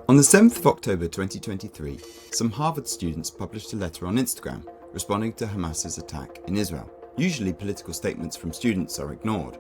On the 7th of October 2023, some Harvard students published a letter on Instagram responding to Hamas's attack in Israel. Usually political statements from students are ignored,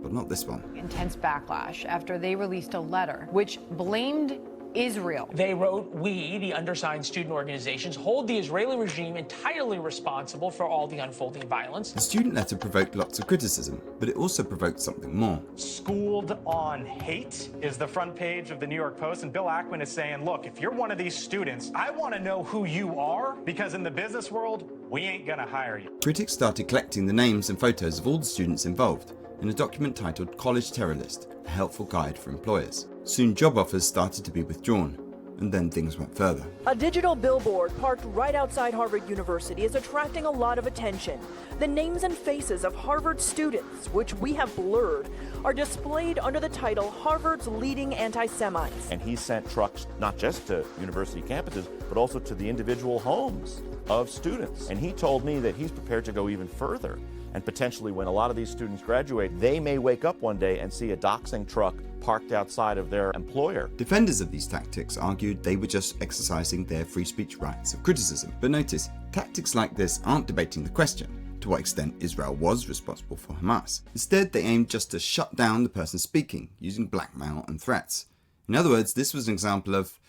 but not this one. Intense backlash after they released a letter which blamed Israel. They wrote, "We, the undersigned student organizations, hold the Israeli regime entirely responsible for all the unfolding violence." The student letter provoked lots of criticism, but it also provoked something more. Schooled on hate is the front page of the New York Post, and Bill Ackman is saying, look, if you're one of these students, I want to know who you are, because in the business world, we ain't gonna hire you. Critics started collecting the names and photos of all the students involved in a document titled College Terror List, a helpful guide for employers. Soon job offers started to be withdrawn, and then things went further. A digital billboard parked right outside Harvard University is attracting a lot of attention. The names and faces of Harvard students, which we have blurred, are displayed under the title Harvard's Leading Anti-Semites. And he sent trucks not just to university campuses, but also to the individual homes of students. And he told me that he's prepared to go even further. And potentially when a lot of these students graduate, they may wake up one day and see a doxing truck parked outside of their employer. Defenders of these tactics argued they were just exercising their free speech rights of criticism. But notice, tactics like this aren't debating the question, to what extent Israel was responsible for Hamas. Instead, they aimed just to shut down the person speaking, using blackmail and threats. In other words, this was an example of,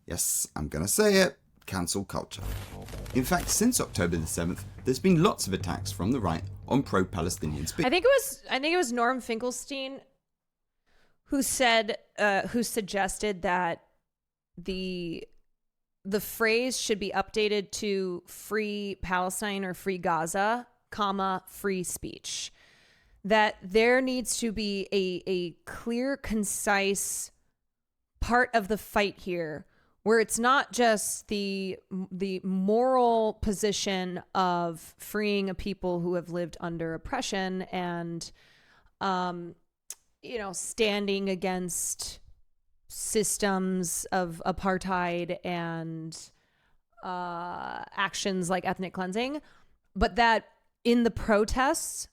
yes, I'm gonna say it, cancel culture. In fact, since October the 7th, there's been lots of attacks from the right on pro-Palestinian speech. I think it was Norm Finkelstein who suggested that the phrase should be updated to free Palestine or free Gaza, comma, free speech. That there needs to be a clear, concise part of the fight here where it's not just the moral position of freeing a people who have lived under oppression and standing against systems of apartheid and actions like ethnic cleansing, but that in the protests,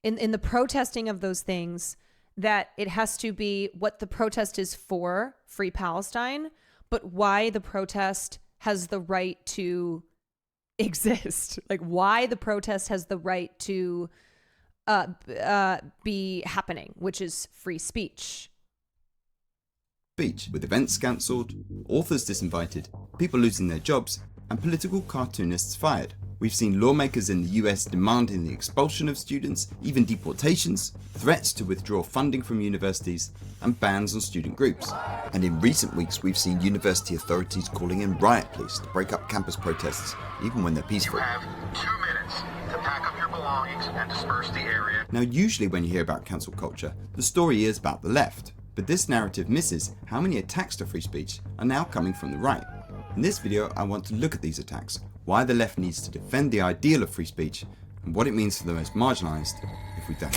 in the protesting of those things, that it has to be what the protest is for, free Palestine, but why the protest has the right to exist, like why the protest has the right to be happening, which is free speech. With events cancelled, authors disinvited, people losing their jobs, and political cartoonists fired. We've seen lawmakers in the US demanding the expulsion of students, even deportations, threats to withdraw funding from universities, and bans on student groups. And in recent weeks, we've seen university authorities calling in riot police to break up campus protests, even when they're peaceful. You have 2 minutes to pack up your belongings and disperse the area. Now, usually when you hear about cancel culture, the story is about the left. But this narrative misses how many attacks to free speech are now coming from the right. In this video, I want to look at these attacks, why the left needs to defend the ideal of free speech, and what it means for the most marginalized if we don't.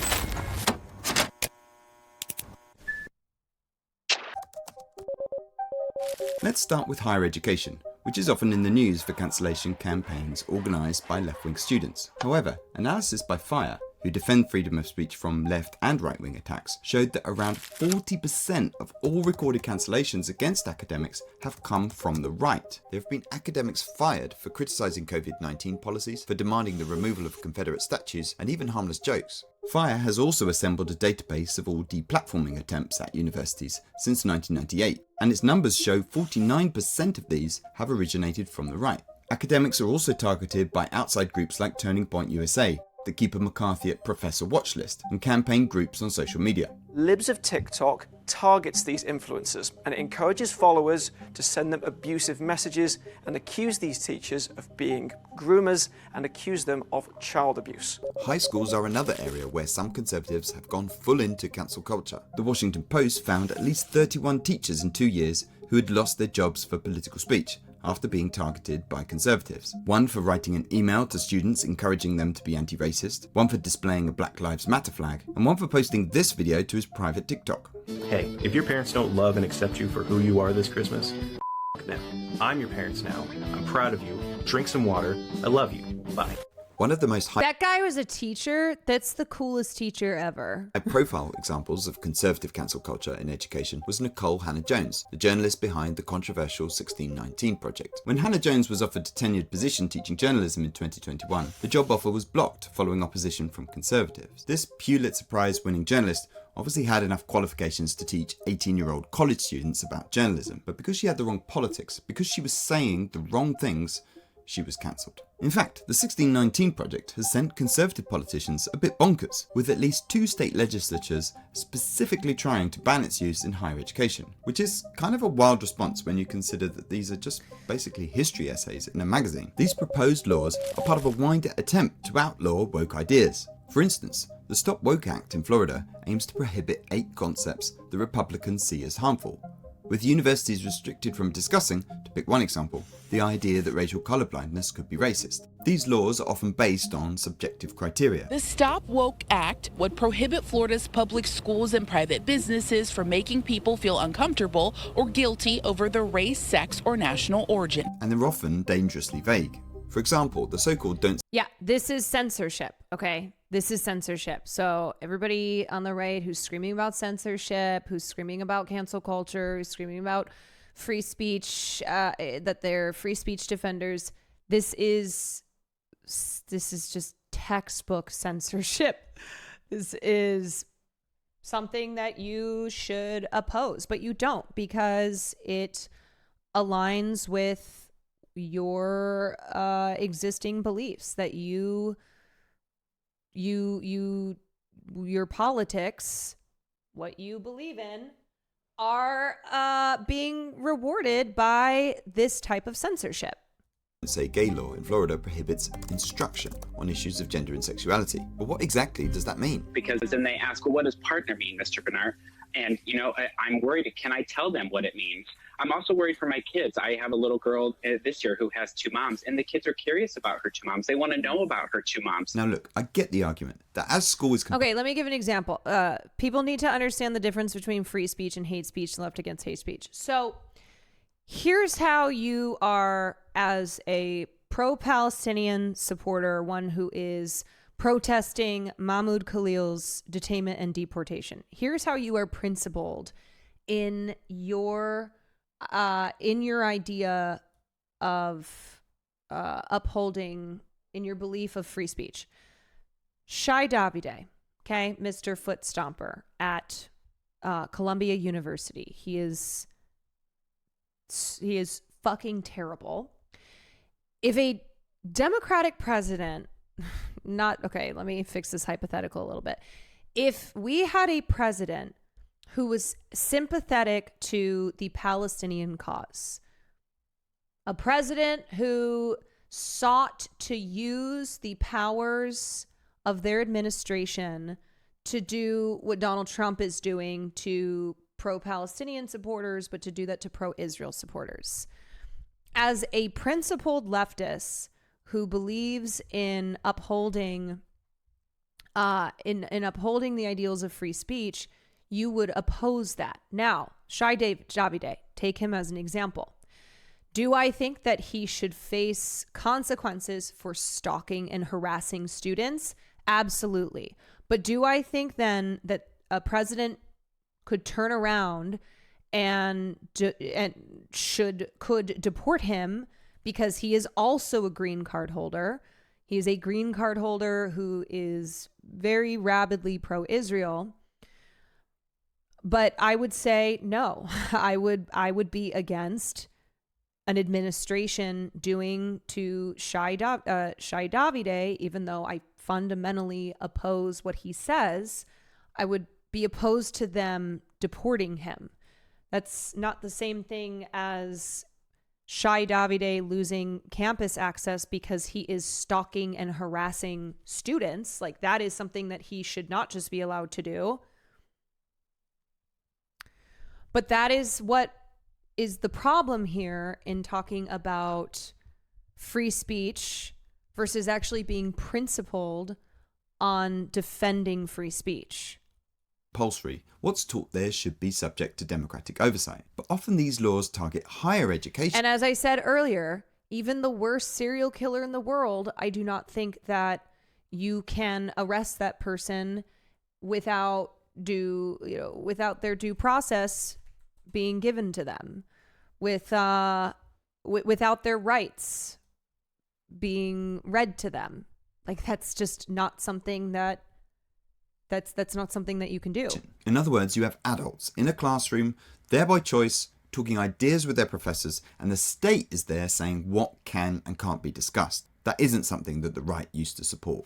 Let's start with higher education, which is often in the news for cancellation campaigns organized by left-wing students. However, analysis by FIRE, who defend freedom of speech from left and right-wing attacks, showed that around 40% of all recorded cancellations against academics have come from the right. There have been academics fired for criticizing COVID-19 policies, for demanding the removal of Confederate statues, and even harmless jokes. FIRE has also assembled a database of all deplatforming attempts at universities since 1998, and its numbers show 49% of these have originated from the right. Academics are also targeted by outside groups like Turning Point USA, that keep a McCarthy at Professor watch list, and campaign groups on social media. Libs of TikTok targets these influencers and it encourages followers to send them abusive messages and accuse these teachers of being groomers and accuse them of child abuse. High schools are another area where some conservatives have gone full into cancel culture. The Washington Post found at least 31 teachers in 2 years who had lost their jobs for political speech after being targeted by conservatives. One for writing an email to students encouraging them to be anti-racist, one for displaying a Black Lives Matter flag, and one for posting this video to his private TikTok. Hey, if your parents don't love and accept you for who you are this Christmas, them. I'm your parents now. I'm proud of you. Drink some water. I love you. Bye. One of the most That guy was a teacher. That's the coolest teacher ever. high-profile examples of conservative cancel culture in education was Nicole Hannah-Jones, the journalist behind the controversial 1619 project. When Hannah-Jones was offered a tenured position teaching journalism in 2021, the job offer was blocked following opposition from conservatives. This Pulitzer Prize-winning journalist obviously had enough qualifications to teach 18-year-old college students about journalism, but because she had the wrong politics, because she was saying the wrong things, she was cancelled. In fact, the 1619 project has sent conservative politicians a bit bonkers, with at least 2 state legislatures specifically trying to ban its use in higher education, which is kind of a wild response when you consider that these are just basically history essays in a magazine. These proposed laws are part of a wider attempt to outlaw woke ideas. For instance, the Stop Woke Act in Florida aims to prohibit 8 concepts that Republicans see as harmful, with universities restricted from discussing, to pick one example, the idea that racial colorblindness could be racist. These laws are often based on subjective criteria. The Stop Woke Act would prohibit Florida's public schools and private businesses from making people feel uncomfortable or guilty over their race, sex, or national origin. And they're often dangerously vague. For example, the so-called don't... Yeah, this is censorship, okay? This is censorship. So everybody on the right who's screaming about censorship, who's screaming about cancel culture, who's screaming about free speech, that they're free speech defenders, this is just textbook censorship. This is something that you should oppose, but you don't, because it aligns with your existing beliefs, that your politics, what you believe in, are being rewarded by this type of censorship. Say gay law in Florida prohibits instruction on issues of gender and sexuality. But what exactly does that mean? Because then they ask, well, what does partner mean, Mr. Bernard? And, I'm worried, can I tell them what it means? I'm also worried for my kids. I have a little girl this year who has 2 moms, and the kids are curious about her 2 moms. They want to know about her 2 moms. Now, look, I get the argument that as school is... Okay, let me give an example. People need to understand the difference between free speech and hate speech, left against hate speech. So here's how you are, as a pro-Palestinian supporter, one who is protesting Mahmoud Khalil's detainment and deportation. Here's how you are principled in your idea of upholding, in your belief of free speech. Shai Davide, okay, Mr. Foot Stomper at Columbia University. He is fucking terrible. If a Democratic president, let me fix this hypothetical a little bit. If we had a president who was sympathetic to the Palestinian cause, a president who sought to use the powers of their administration to do what Donald Trump is doing to pro-Palestinian supporters, but to do that to pro-Israel supporters. As a principled leftist who believes in upholding upholding the ideals of free speech, you would oppose that. Now, Shai Davide, take him as an example. Do I think that he should face consequences for stalking and harassing students? Absolutely. But do I think then that a president could turn around and could deport him because he is also a green card holder? He is a green card holder who is very rabidly pro-Israel. But I would say no. I would be against an administration doing to Shai Davide, even though I fundamentally oppose what he says. I would be opposed to them deporting him. That's not the same thing as Shai Davide losing campus access because he is stalking and harassing students. Like, that is something that he should not just be allowed to do. But that is what is the problem here in talking about free speech versus actually being principled on defending free speech. Compulsory. What's taught there should be subject to democratic oversight. But often these laws target higher education. And as I said earlier, even the worst serial killer in the world, I do not think that you can arrest that person without their due process being given to them, without their rights being read to them. Like, that's just not something that's not something that you can do. In other words, you have adults in a classroom, there by choice, talking ideas with their professors, and the state is there saying what can and can't be discussed. That isn't something that the right used to support.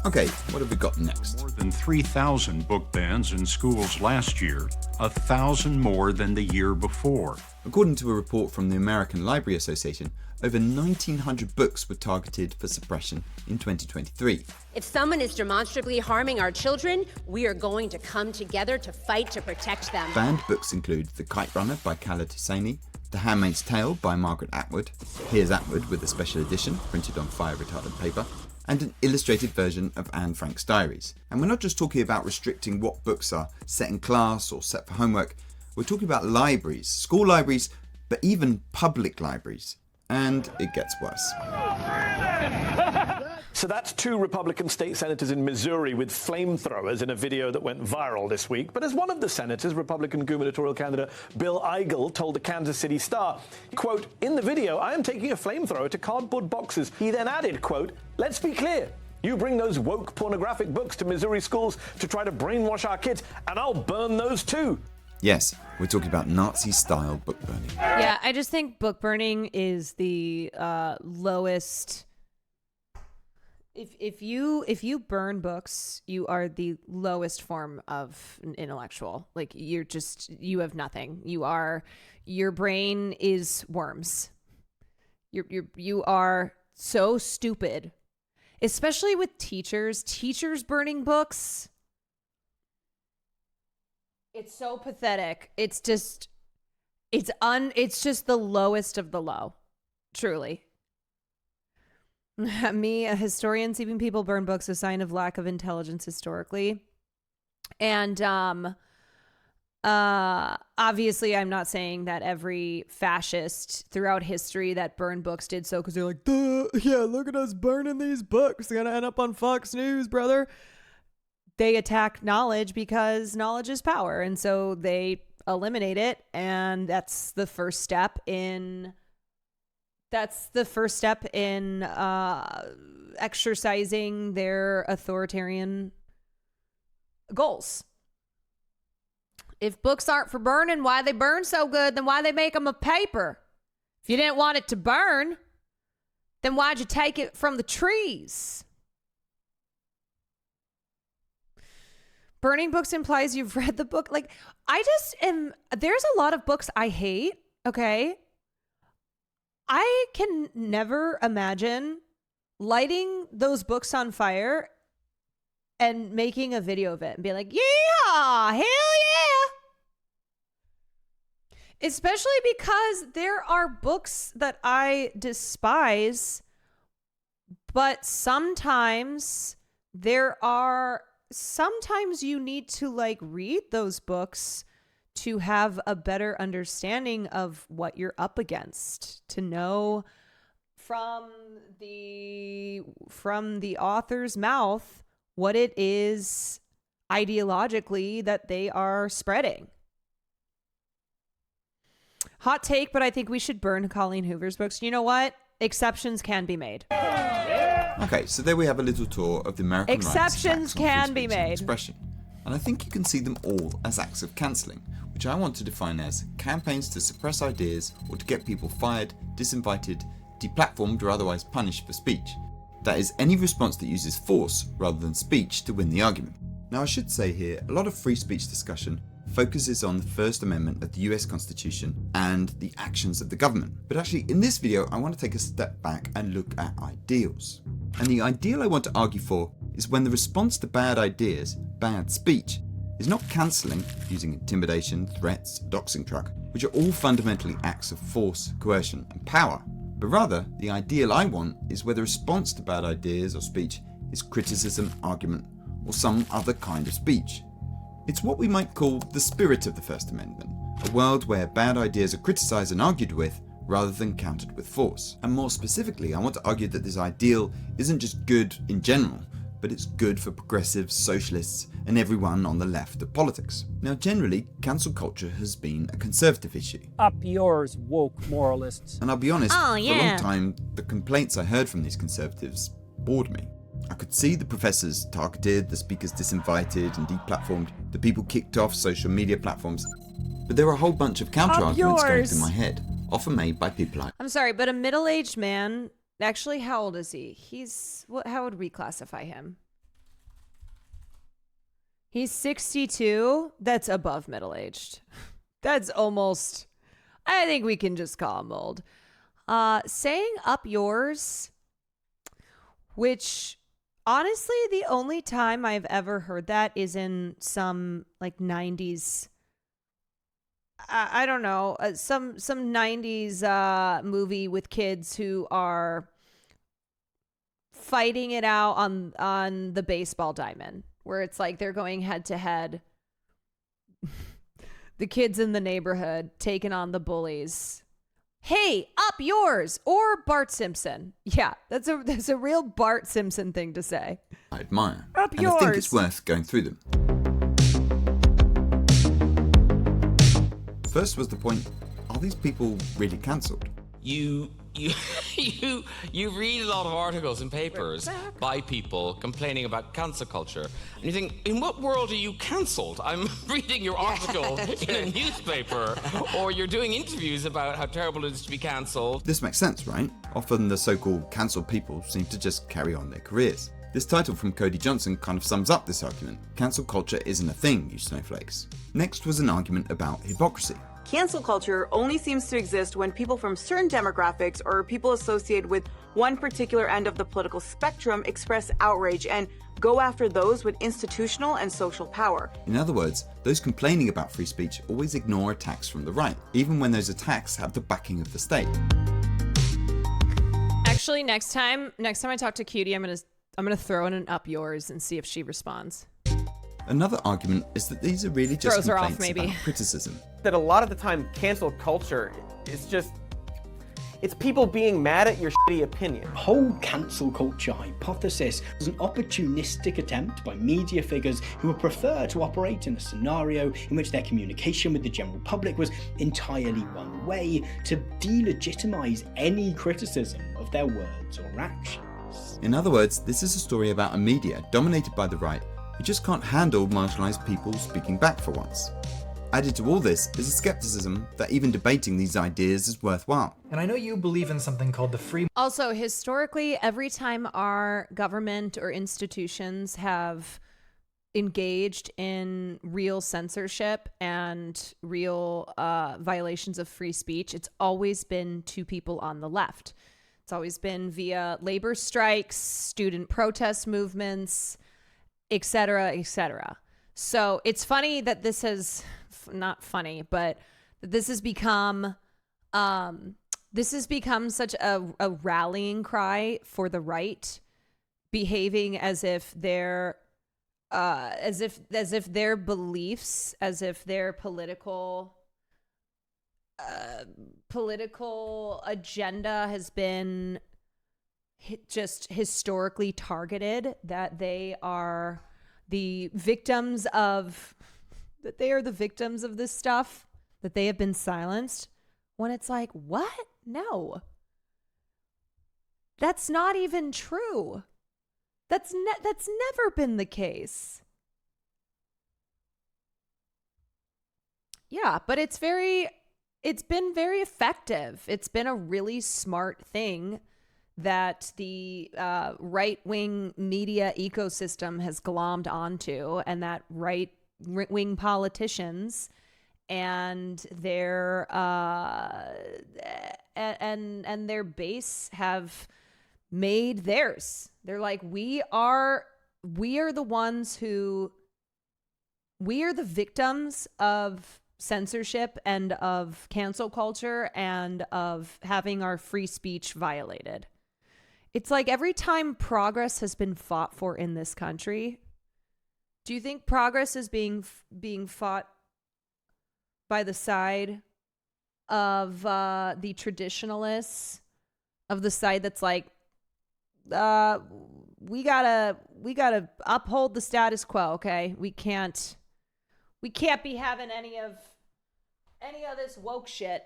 Okay, what have we got next? More than 3,000 book bans in schools last year, 1,000 more than the year before. According to a report from the American Library Association, over 1,900 books were targeted for suppression in 2023. If someone is demonstrably harming our children, we are going to come together to fight to protect them. Banned books include The Kite Runner by Khaled Hosseini, The Handmaid's Tale by Margaret Atwood, Piers Atwood with a special edition printed on fire-retardant paper, and an illustrated version of Anne Frank's diaries. And we're not just talking about restricting what books are set in class or set for homework, we're talking about libraries, school libraries, but even public libraries. And it gets worse. So that's 2 Republican state senators in Missouri with flamethrowers in a video that went viral this week. But as one of the senators, Republican gubernatorial candidate Bill Eigel, told the Kansas City Star, quote, "In the video, I am taking a flamethrower to cardboard boxes." He then added, quote, "Let's be clear. You bring those woke pornographic books to Missouri schools to try to brainwash our kids, and I'll burn those too." Yes, we're talking about Nazi-style book burning. Yeah, I just think book burning is the lowest. If you burn books, you are the lowest form of an intellectual. Like, you have nothing. Your brain is worms. You are so stupid, especially with teachers burning books. It's so pathetic. It's just the lowest of the low. Truly. Me, a historian, seeing people burn books, a sign of lack of intelligence historically. And obviously I'm not saying that every fascist throughout history that burned books did so because they're like, duh, yeah, look at us burning these books. They're gonna end up on Fox News, brother. They attack knowledge because knowledge is power. And so they eliminate it. And that's the first step in exercising their authoritarian goals. If books aren't for burning, why they burn so good? Then why they make them of paper? If you didn't want it to burn, then why'd you take it from the trees? Burning books implies you've read the book. Like, there's a lot of books I hate, okay? I can never imagine lighting those books on fire and making a video of it and be like, yeah, hell yeah. Especially because there are books that I despise, but sometimes you need to like read those books to have a better understanding of what you're up against, to know from the author's mouth what it is ideologically that they are spreading. Hot take, but I think we should burn Colleen Hoover's books. You know what? Exceptions can be made. Okay, so there we have a little tour of the American Exceptions can be made. Expression. And I think you can see them all as acts of cancelling, which I want to define as campaigns to suppress ideas or to get people fired, disinvited, deplatformed or otherwise punished for speech. That is any response that uses force rather than speech to win the argument. Now I should say here, a lot of free speech discussion focuses on the First Amendment of the US Constitution and the actions of the government. But actually in this video I want to take a step back and look at ideals. And the ideal I want to argue for is when the response to bad ideas, bad speech, is not cancelling using intimidation, threats, doxing truck, which are all fundamentally acts of force, coercion and power. But rather, the ideal I want is where the response to bad ideas or speech is criticism, argument, or some other kind of speech. It's what we might call the spirit of the First Amendment, a world where bad ideas are criticised and argued with, rather than countered with force. And more specifically, I want to argue that this ideal isn't just good in general, but it's good for progressives, socialists, and everyone on the left of politics. Now, generally, cancel culture has been a conservative issue. Up yours, woke moralists. And I'll be honest, for a long time, the complaints I heard from these conservatives bored me. I could see the professors targeted, the speakers disinvited and deplatformed, the people kicked off social media platforms. But there were a whole bunch of counter-arguments going through my head, often made by people like... I'm sorry, but a middle-aged man... Actually, how old is he? How would we classify him? He's 62. That's above middle-aged. That's almost... I think we can just call him old. Saying up yours, which honestly, the only time I've ever heard that is in some like 90s... I don't know, some 90s movie with kids who are fighting it out on the baseball diamond, where it's like they're going head to head. The kids in the neighborhood taking on the bullies. Hey, up yours! Or Bart Simpson. Yeah, that's a real Bart Simpson thing to say. I admire. Up and yours! I think it's worth going through them. First was the point, are these people really cancelled? You read a lot of articles in papers by people complaining about cancel culture, and you think, in what world are you cancelled? I'm reading your article in a newspaper, or you're doing interviews about how terrible it is to be cancelled. This makes sense, right? Often the so-called cancelled people seem to just carry on their careers. This title from Cody Johnson kind of sums up this argument. Cancel culture isn't a thing, you snowflakes. Next was an argument about hypocrisy. Cancel culture only seems to exist when people from certain demographics or people associated with one particular end of the political spectrum express outrage and go after those with institutional and social power. In other words, those complaining about free speech always ignore attacks from the right, even when those attacks have the backing of the state. Actually, next time I talk to Cutie, I'm gonna throw in an up yours and see if she responds. Another argument is that these are really just Throws her off, complaints maybe. about criticism. That a lot of the time, cancel culture is just, it's people being mad at your shitty opinion. The whole cancel culture hypothesis was an opportunistic attempt by media figures who would prefer to operate in a scenario in which their communication with the general public was entirely one way to delegitimize any criticism of their words or actions. In other words, this is a story about a media dominated by the right who just can't handle marginalised people speaking back for once. Added to all this is a skepticism that even debating these ideas is worthwhile. And I know you believe in something called the free... Also, historically, every time our government or institutions have engaged in real censorship and real violations of free speech, it's always been to people on the left. It's always been via labor strikes, student protest movements, etc., etc. So it's funny that this has, not funny, but this has become such a rallying cry for the right, behaving as if their their beliefs, as if their political agenda has been just historically targeted, that they are the victims of this stuff, that they have been silenced, when it's like, what? No. That's not even true. That's never been the case. Yeah, but it's been very effective. It's been a really smart thing that the right-wing media ecosystem has glommed onto, and that right-wing politicians and their and their base have made theirs. They're like, we are the ones who, we are the victims of censorship and of cancel culture and of having our free speech violated. It's like every time progress has been fought for in this country, do you think progress is being fought by the side of the traditionalists of the side that's like, we gotta uphold the status quo, okay? We can't be having any of this woke shit,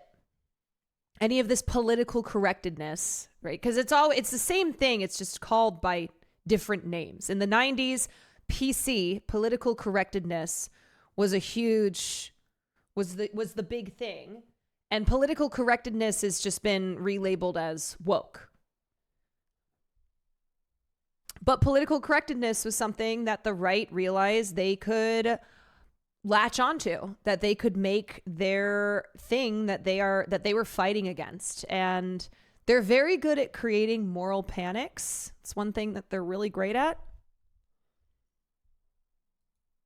any of this political correctness, right? Because it's the same thing. It's just called by different names. In the 90s, PC, political correctness, was the big thing, and political correctness has just been relabeled as woke. But political correctness was something that the right realized they could latch onto, that they could make their thing that they were fighting against. And they're very good at creating moral panics. It's one thing that they're really great at.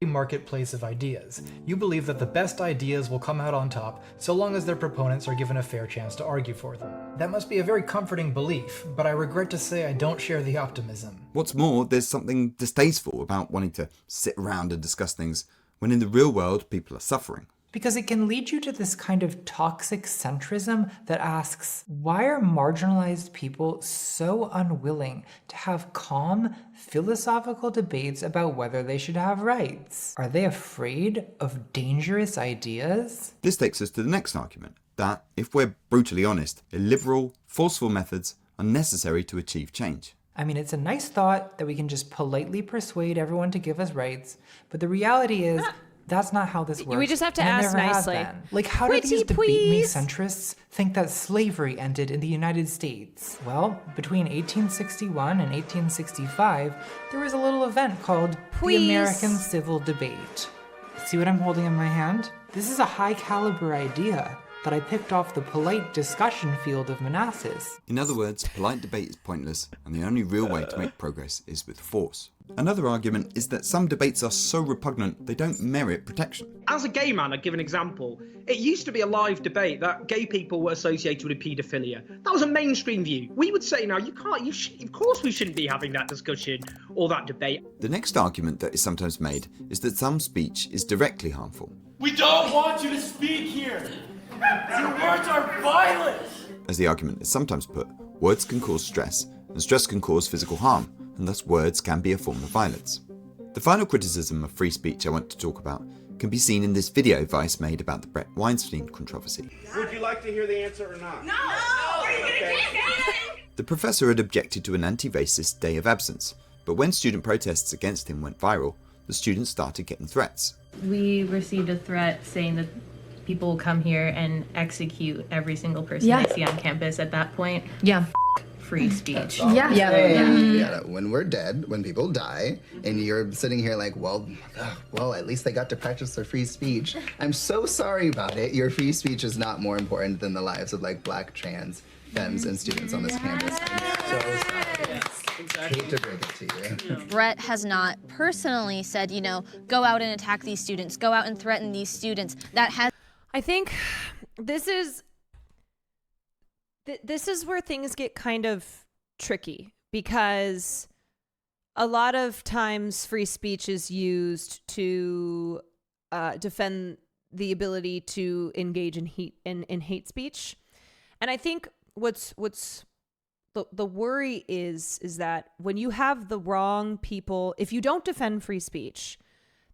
Marketplace of ideas. You believe that the best ideas will come out on top so long as their proponents are given a fair chance to argue for them. That must be a very comforting belief, but I regret to say I don't share the optimism. What's more, there's something distasteful about wanting to sit around and discuss things when in the real world people are suffering. Because it can lead you to this kind of toxic centrism that asks, why are marginalized people so unwilling to have calm, philosophical debates about whether they should have rights? Are they afraid of dangerous ideas? This takes us to the next argument, that, if we're brutally honest, illiberal, forceful methods are necessary to achieve change. I mean, it's a nice thought that we can just politely persuade everyone to give us rights, but the reality is, that's not how this works. We just have to ask nicely. Like, how do these debate me centrists think that slavery ended in the United States? Well, between 1861 and 1865, there was a little event called the American Civil Debate. See what I'm holding in my hand? This is a high caliber idea that I picked off the polite discussion field of Manassas. In other words, polite debate is pointless, and the only real way to make progress is with force. Another argument is that some debates are so repugnant they don't merit protection. As a gay man, I'd give an example. It used to be a live debate that gay people were associated with paedophilia. That was a mainstream view. We would say now, of course we shouldn't be having that discussion or that debate. The next argument that is sometimes made is that some speech is directly harmful. We don't want you to speak here. Your words are violent. As the argument is sometimes put, words can cause stress, and stress can cause physical harm, and thus words can be a form of violence. The final criticism of free speech I want to talk about can be seen in this video Vice made about the Brett Weinstein controversy. Would you like to hear the answer or not? No! Are you gonna take it? The professor had objected to an anti-racist day of absence, but when student protests against him went viral, the students started getting threats. We received a threat saying that people will come here and execute every single person they see on campus at that point. Yeah. Free speech. When we're dead, when people die, and you're sitting here like, well, at least they got to practice their free speech. I'm so sorry about it. Your free speech is not more important than the lives of like black, trans, femmes, and students on this campus. I'm so sorry. Exactly. Hate to break it to you. Brett has not personally said, go out and attack these students, go out and threaten these students. That has. I think this is where things get kind of tricky, because a lot of times free speech is used to defend the ability to engage in hate speech. And I think what's the worry is that when you have the wrong people, if you don't defend free speech,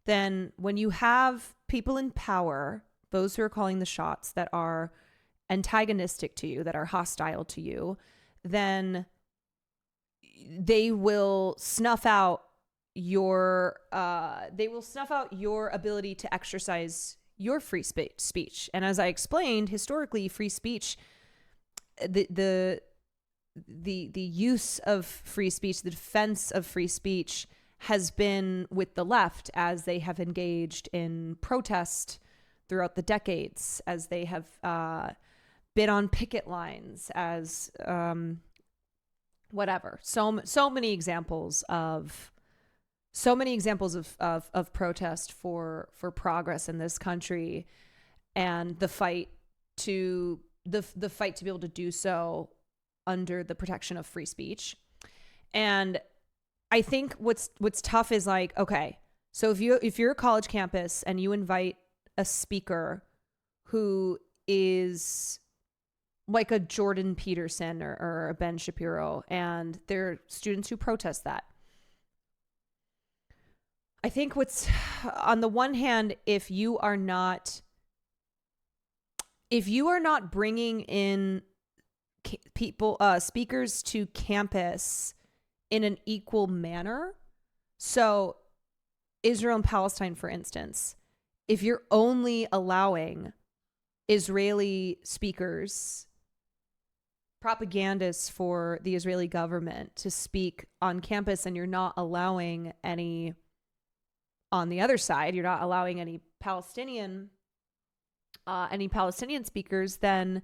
then when you have people in power, those who are calling the shots, that are antagonistic to you, that are hostile to you, then they will snuff out your ability to exercise your free speech. And as I explained, historically, free speech, the use of free speech, the defense of free speech, has been with the left as they have engaged in protest throughout the decades, as they have been on picket lines, as whatever. So many examples of protest for progress in this country, and the fight to be able to do so under the protection of free speech. And I think what's tough is like, okay, so if you're a college campus and you invite a speaker who is like a Jordan Peterson or a Ben Shapiro, and there are students who protest that. I think what's, on the one hand, if you are not bringing in people, speakers to campus in an equal manner, so Israel and Palestine, for instance, if you're only allowing Israeli speakers, propagandists for the Israeli government to speak on campus, and you're not allowing any on the other side, you're not allowing any Palestinian speakers, then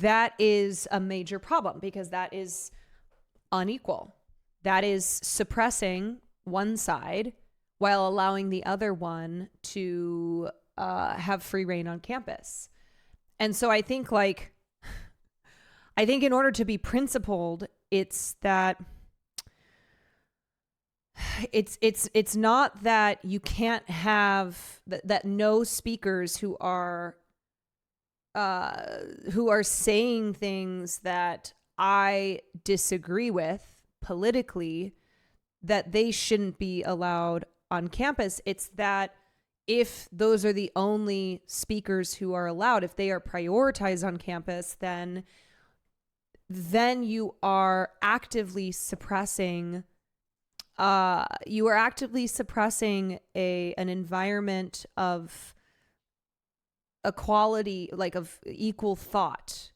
that is a major problem, because that is unequal. That is suppressing one side while allowing the other one to have free reign on campus. And so I think in order to be principled, it's that it's not that you can't have that no speakers who are saying things that I disagree with politically, that they shouldn't be allowed on campus. It's that if those are the only speakers who are allowed, if they are prioritized on campus, then you are actively suppressing an environment of equality, like of equal thought,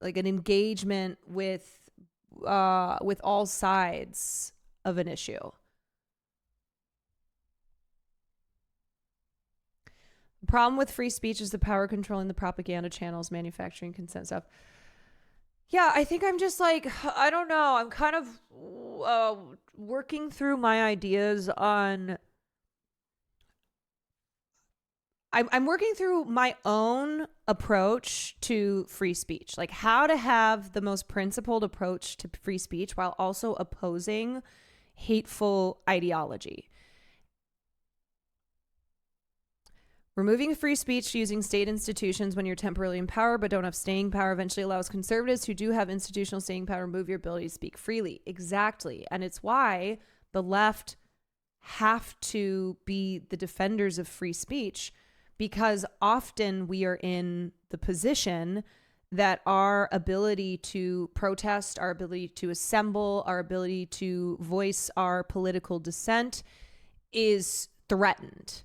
like an engagement with all sides of an issue. The problem with free speech is the power controlling the propaganda channels, manufacturing consent stuff. Yeah, I think I'm just like, I don't know. I'm kind of working through my ideas on... I'm working through my own approach to free speech, like how to have the most principled approach to free speech while also opposing hateful ideology. Removing free speech using state institutions when you're temporarily in power but don't have staying power eventually allows conservatives who do have institutional staying power to remove your ability to speak freely. Exactly. And it's why the left have to be the defenders of free speech, because often we are in the position that our ability to protest, our ability to assemble, our ability to voice our political dissent is threatened,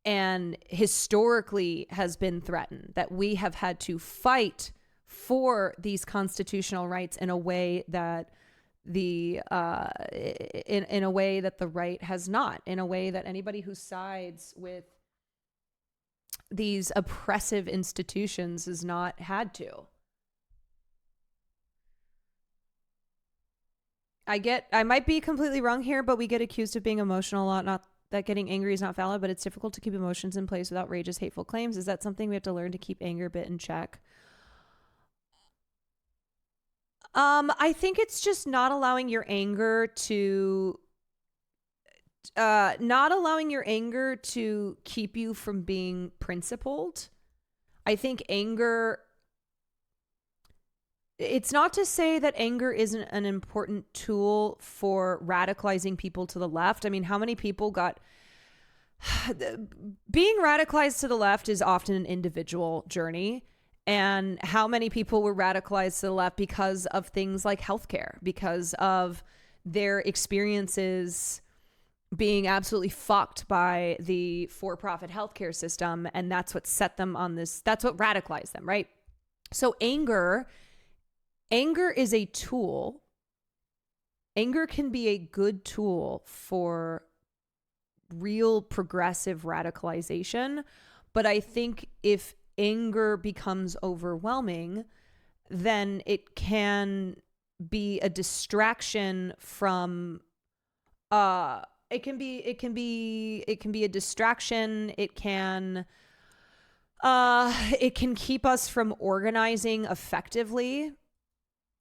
and historically has been threatened, that we have had to fight for these constitutional rights in a way that the right has not, in a way that anybody who sides with these oppressive institutions has not had to. I might be completely wrong here, but we get accused of being emotional a lot, not that getting angry is not valid, but it's difficult to keep emotions in place without outrageous, hateful claims. Is that something we have to learn to keep anger a bit in check? I think it's just not allowing your anger to keep you from being principled. I think anger, it's not to say that anger isn't an important tool for radicalizing people to the left. I mean, how many people being radicalized to the left is often an individual journey. And how many people were radicalized to the left because of things like healthcare, because of their experiences being absolutely fucked by the for-profit healthcare system. And that's what set them on this. That's what radicalized them, right? So anger is a tool. Anger can be a good tool for real progressive radicalization. But I think if anger becomes overwhelming, then it can be a distraction from it can be a distraction. It can keep us from organizing effectively.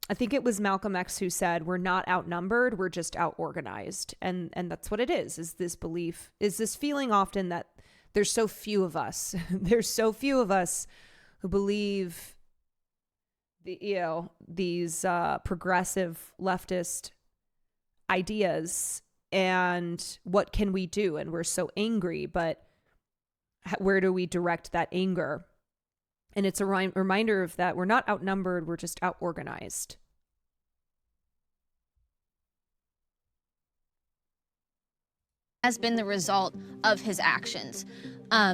I think it was Malcolm X who said, we're not outnumbered, we're just out-organized. And that's what it is this belief, is this feeling often that there's so few of us. There's so few of us who believe these progressive leftist ideas, and what can we do? And we're so angry, but where do we direct that anger? And it's a reminder of that we're not outnumbered, we're just out-organized. Has been the result of his actions.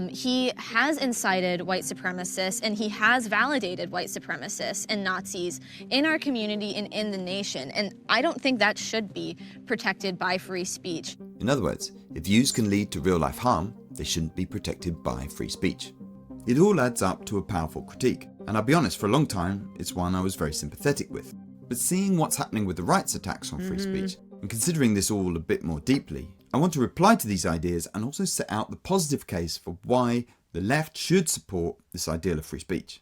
He has incited white supremacists, and he has validated white supremacists and Nazis in our community and in the nation. And I don't think that should be protected by free speech. In other words, if views can lead to real-life harm, they shouldn't be protected by free speech. It all adds up to a powerful critique, and I'll be honest, for a long time, it's one I was very sympathetic with. But seeing what's happening with the right's attacks on free speech, and considering this all a bit more deeply, I want to reply to these ideas and also set out the positive case for why the left should support this ideal of free speech.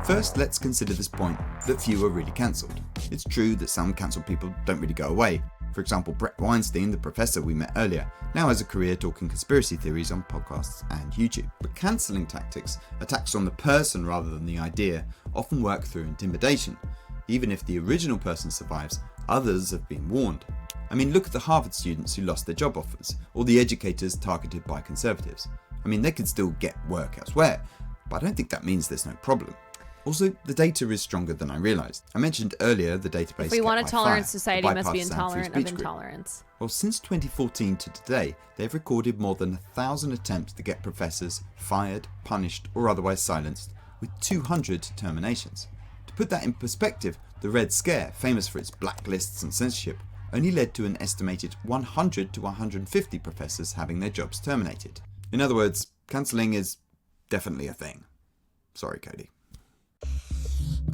First, let's consider this point that few are really cancelled. It's true that some cancelled people don't really go away. For example, Brett Weinstein, the professor we met earlier, now has a career talking conspiracy theories on podcasts and YouTube. But cancelling tactics, attacks on the person rather than the idea, often work through intimidation. Even if the original person survives, others have been warned. I mean, look at the Harvard students who lost their job offers, or the educators targeted by conservatives. I mean, they could still get work elsewhere, but I don't think that means there's no problem. Also, the data is stronger than I realised. I mentioned earlier the database. If we want a tolerant Fire, society, must be intolerant of intolerance. Well, since 2014 to today, they've recorded more than 1,000 attempts to get professors fired, punished, or otherwise silenced, with 200 terminations. To put that in perspective, the Red Scare, famous for its blacklists and censorship, only led to an estimated 100 to 150 professors having their jobs terminated. In other words, cancelling is definitely a thing. Sorry, Cody.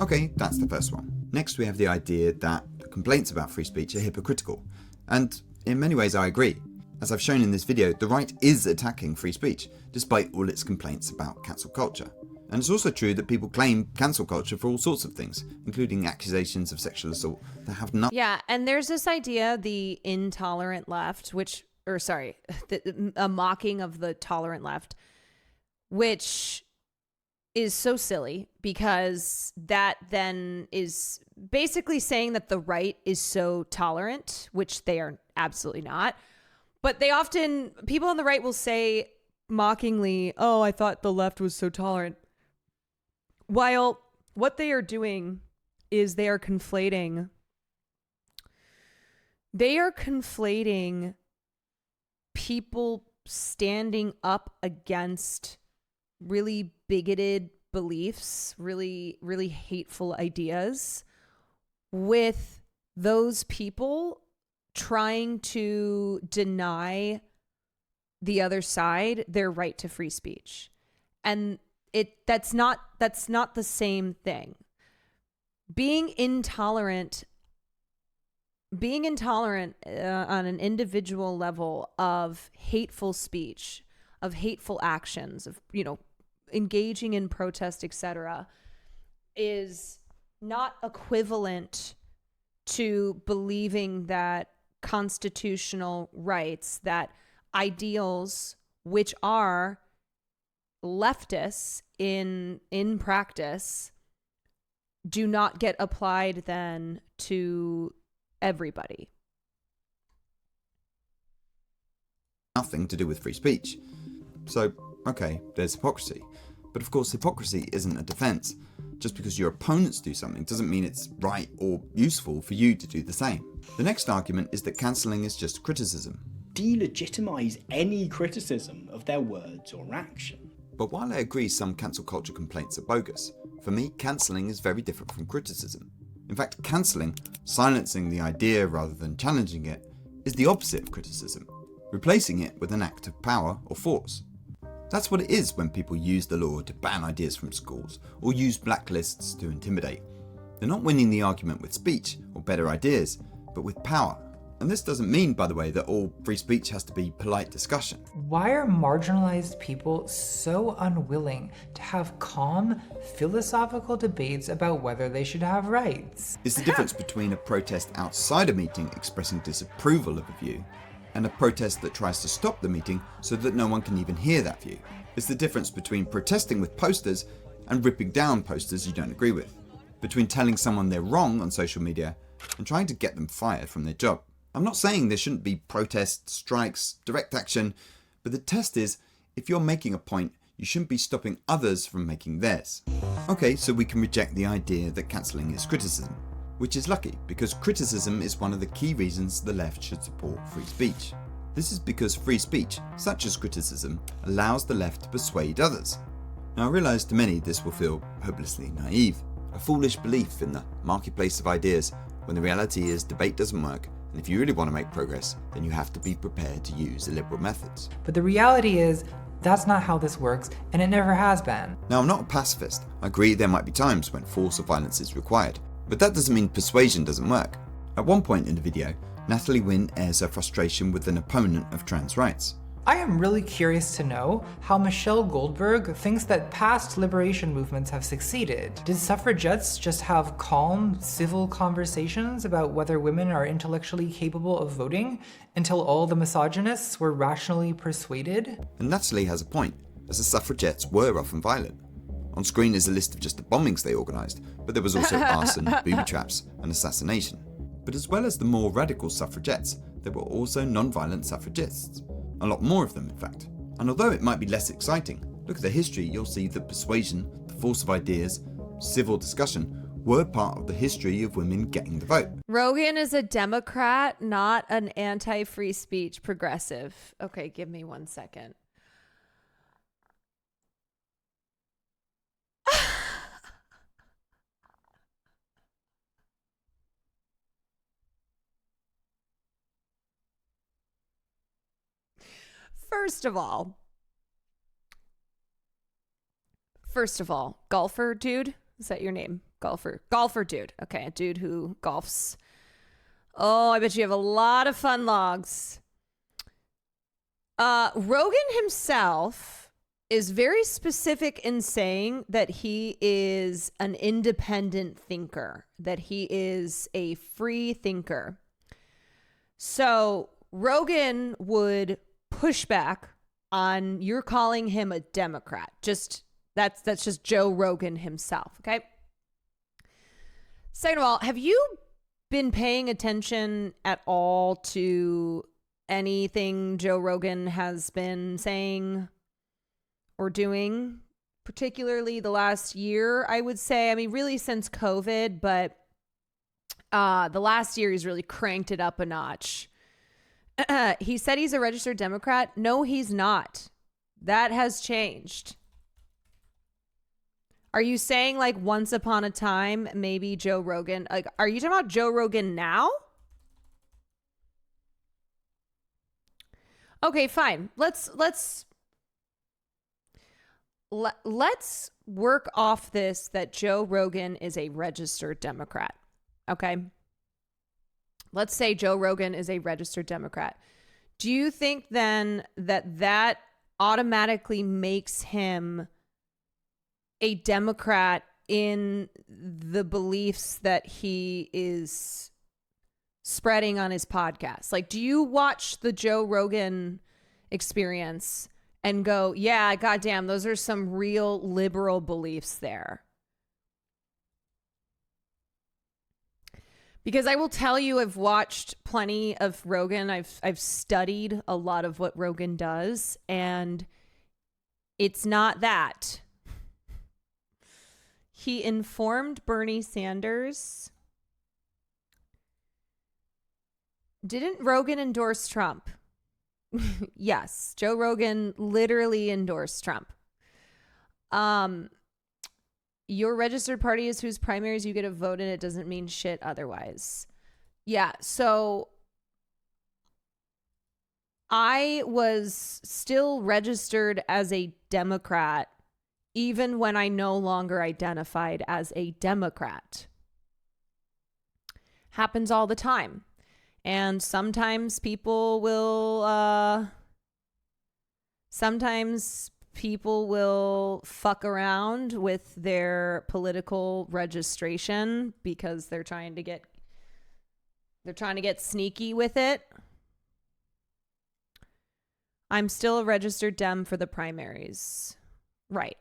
Okay, that's the first one. Next we have the idea that the complaints about free speech are hypocritical. And in many ways I agree. As I've shown in this video, the right is attacking free speech, despite all its complaints about cancel culture. And it's also true that people claim cancel culture for all sorts of things, including accusations of sexual assault that have nothing. Yeah, and there's this idea, the intolerant left, a mocking of the tolerant left, which is so silly, because that then is basically saying that the right is so tolerant, which they are absolutely not. But people on the right will say mockingly, oh, I thought the left was so tolerant. While what they are doing is they are conflating people standing up against really bigoted beliefs, really, really hateful ideas, with those people trying to deny the other side their right to free speech. And that's not the same thing. Being intolerant on an individual level of hateful speech, of hateful actions, of, engaging in protest, etc., is not equivalent to believing that constitutional rights, that ideals which are leftists in practice, do not get applied then to everybody. Nothing to do with free speech. So, okay, there's hypocrisy. But of course, hypocrisy isn't a defense. Just because your opponents do something doesn't mean it's right or useful for you to do the same. The next argument is that cancelling is just criticism. Delegitimize any criticism of their words or action. But while I agree some cancel culture complaints are bogus, for me, cancelling is very different from criticism. In fact, cancelling, silencing the idea rather than challenging it, is the opposite of criticism, replacing it with an act of power or force. That's what it is when people use the law to ban ideas from schools or use blacklists to intimidate. They're not winning the argument with speech or better ideas, but with power. And this doesn't mean, by the way, that all free speech has to be polite discussion. Why are marginalized people so unwilling to have calm, philosophical debates about whether they should have rights? It's the difference between a protest outside a meeting expressing disapproval of a view and a protest that tries to stop the meeting so that no one can even hear that view. It's the difference between protesting with posters and ripping down posters you don't agree with, between telling someone they're wrong on social media and trying to get them fired from their job. I'm not saying there shouldn't be protests, strikes, direct action, but the test is, if you're making a point, you shouldn't be stopping others from making theirs. Okay, so we can reject the idea that cancelling is criticism, which is lucky because criticism is one of the key reasons the left should support free speech. This is because free speech, such as criticism, allows the left to persuade others. Now I realise to many this will feel hopelessly naive, a foolish belief in the marketplace of ideas, when the reality is debate doesn't work, and if you really want to make progress, then you have to be prepared to use illiberal methods. But the reality is, that's not how this works, and it never has been. Now, I'm not a pacifist. I agree there might be times when force or violence is required, but that doesn't mean persuasion doesn't work. At one point in the video, Natalie Wynn airs her frustration with an opponent of trans rights. I am really curious to know how Michelle Goldberg thinks that past liberation movements have succeeded. Did suffragettes just have calm, civil conversations about whether women are intellectually capable of voting until all the misogynists were rationally persuaded? And Natalie has a point, as the suffragettes were often violent. On screen is a list of just the bombings they organised, but there was also arson, booby traps, and assassination. But as well as the more radical suffragettes, there were also non-violent suffragists. A lot more of them, in fact. And although it might be less exciting, look at the history, you'll see that persuasion, the force of ideas, civil discussion were part of the history of women getting the vote. Rogan is a Democrat, not an anti-free speech progressive. Okay, give me 1 second. First of all, golfer dude, is that your name? Golfer dude. Okay, a dude who golfs. Oh, I bet you have a lot of fun logs. Rogan himself is very specific in saying that he is an independent thinker, that he is a free thinker. So Rogan would push back on you're calling him a Democrat. That's just Joe Rogan himself, okay? Second of all, have you been paying attention at all to anything Joe Rogan has been saying or doing, particularly the last year, I would say? I mean, really since COVID, but the last year he's really cranked it up a notch. He said he's a registered Democrat. No, he's not. That has changed. Are you saying like once upon a time, maybe Joe Rogan, like, are you talking about Joe Rogan now? Okay, fine. Let's work off this that Joe Rogan is a registered Democrat. Okay. Let's say Joe Rogan is a registered Democrat. Do you think then that automatically makes him a Democrat in the beliefs that he is spreading on his podcast? Like, do you watch the Joe Rogan Experience and go, yeah, goddamn, those are some real liberal beliefs there? Because I will tell you, I've watched plenty of Rogan. I've studied a lot of what Rogan does, and it's not that. He informed Bernie Sanders. Didn't Rogan endorse Trump? Yes, Joe Rogan literally endorsed Trump. Your registered party is whose primaries you get a vote in. It doesn't mean shit otherwise. Yeah, so I was still registered as a Democrat even when I no longer identified as a Democrat. Happens all the time. And sometimes people will fuck around with their political registration because they're trying to get sneaky with it. I'm still a registered Dem for the primaries. Right.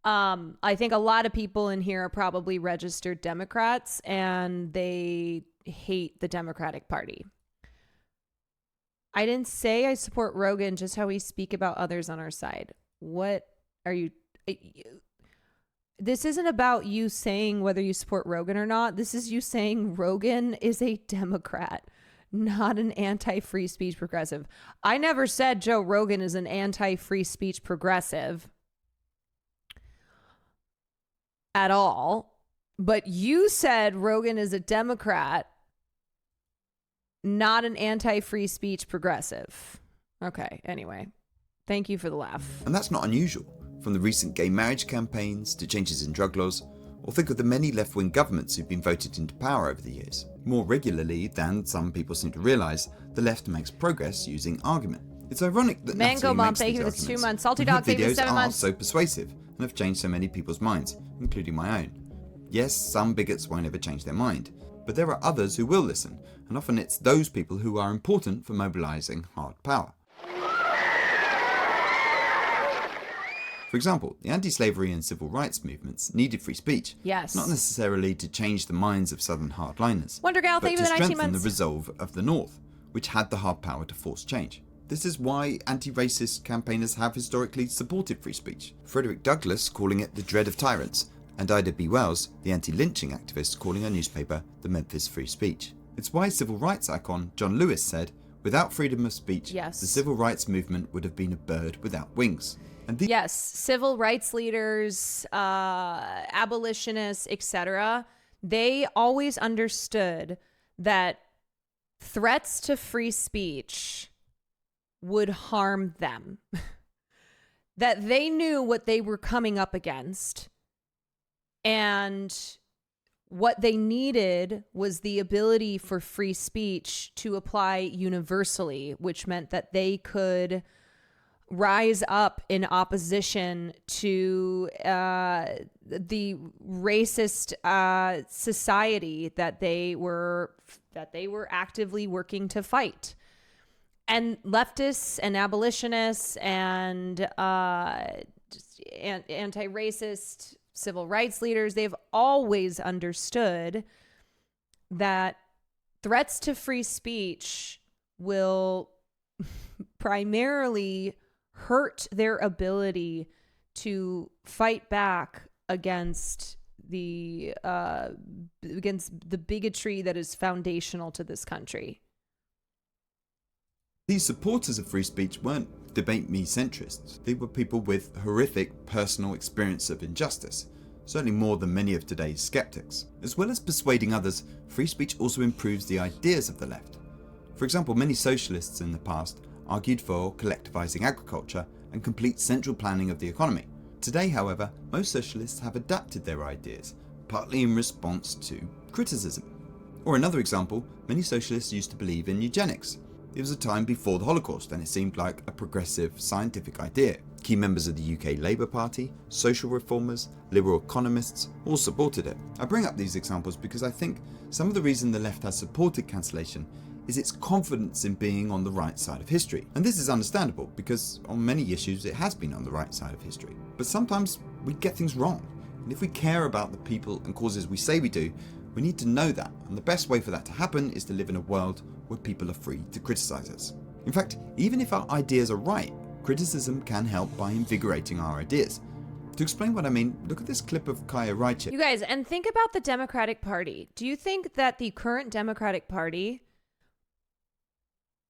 I think a lot of people in here are probably registered Democrats, and they hate the Democratic Party. I didn't say I support Rogan, just how we speak about others on our side. What are you... This isn't about you saying whether you support Rogan or not. This is you saying Rogan is a Democrat, not an anti-free speech progressive. I never said Joe Rogan is an anti-free speech progressive at all. But you said Rogan is a Democrat, not an anti-free speech progressive. Okay, anyway. Thank you for the laugh. And that's not unusual. From the recent gay marriage campaigns to changes in drug laws, or think of the many left-wing governments who've been voted into power over the years. More regularly than some people seem to realise, the left makes progress using argument. It's ironic that Mango Natalie Mom, makes thank these you for the arguments 2 months. Salty when her Dog, thank you for videos 7 are months. so persuasive and have changed so many people's minds, including my own. Yes, some bigots won't ever change their mind, but there are others who will listen, and often it's those people who are important for mobilising hard power. For example, the anti-slavery and civil rights movements needed free speech, Yes. not necessarily to change the minds of Southern hardliners, Wonder Gal, but thank you to for the 19 strengthen the months. resolve of the North, which had the hard power to force change. This is why anti-racist campaigners have historically supported free speech. Frederick Douglass calling it the dread of tyrants, and Ida B. Wells, the anti-lynching activist, calling her newspaper the Memphis Free Speech. It's why civil rights icon John Lewis said, "Without freedom of speech, Yes. the civil rights movement would have been a bird without wings." And Yes, civil rights leaders, abolitionists, etc., they always understood that threats to free speech would harm them. That they knew what they were coming up against, and what they needed was the ability for free speech to apply universally, which meant that they could rise up in opposition to the racist society that they were actively working to fight. And leftists and abolitionists and anti-racist civil rights leaders, they've always understood that threats to free speech will primarily hurt their ability to fight back against the bigotry that is foundational to this country. These supporters of free speech weren't debate me centrists. They were people with horrific personal experience of injustice, certainly more than many of today's skeptics. As well as persuading others, free speech also improves the ideas of the left. For example, many socialists in the past argued for collectivizing agriculture and complete central planning of the economy. Today, however, most socialists have adapted their ideas, partly in response to criticism. Or another example, many socialists used to believe in eugenics. It was a time before the Holocaust and it seemed like a progressive scientific idea. Key members of the UK Labour Party, social reformers, liberal economists all supported it. I bring up these examples because I think some of the reason the left has supported cancellation is its confidence in being on the right side of history. And this is understandable because on many issues it has been on the right side of history. But sometimes we get things wrong. And if we care about the people and causes we say we do, we need to know that. And the best way for that to happen is to live in a world where people are free to criticize us. In fact, even if our ideas are right, criticism can help by invigorating our ideas. To explain what I mean, look at this clip of Kaya Raichik. You guys, and think about the Democratic Party. Do you think that the current Democratic Party,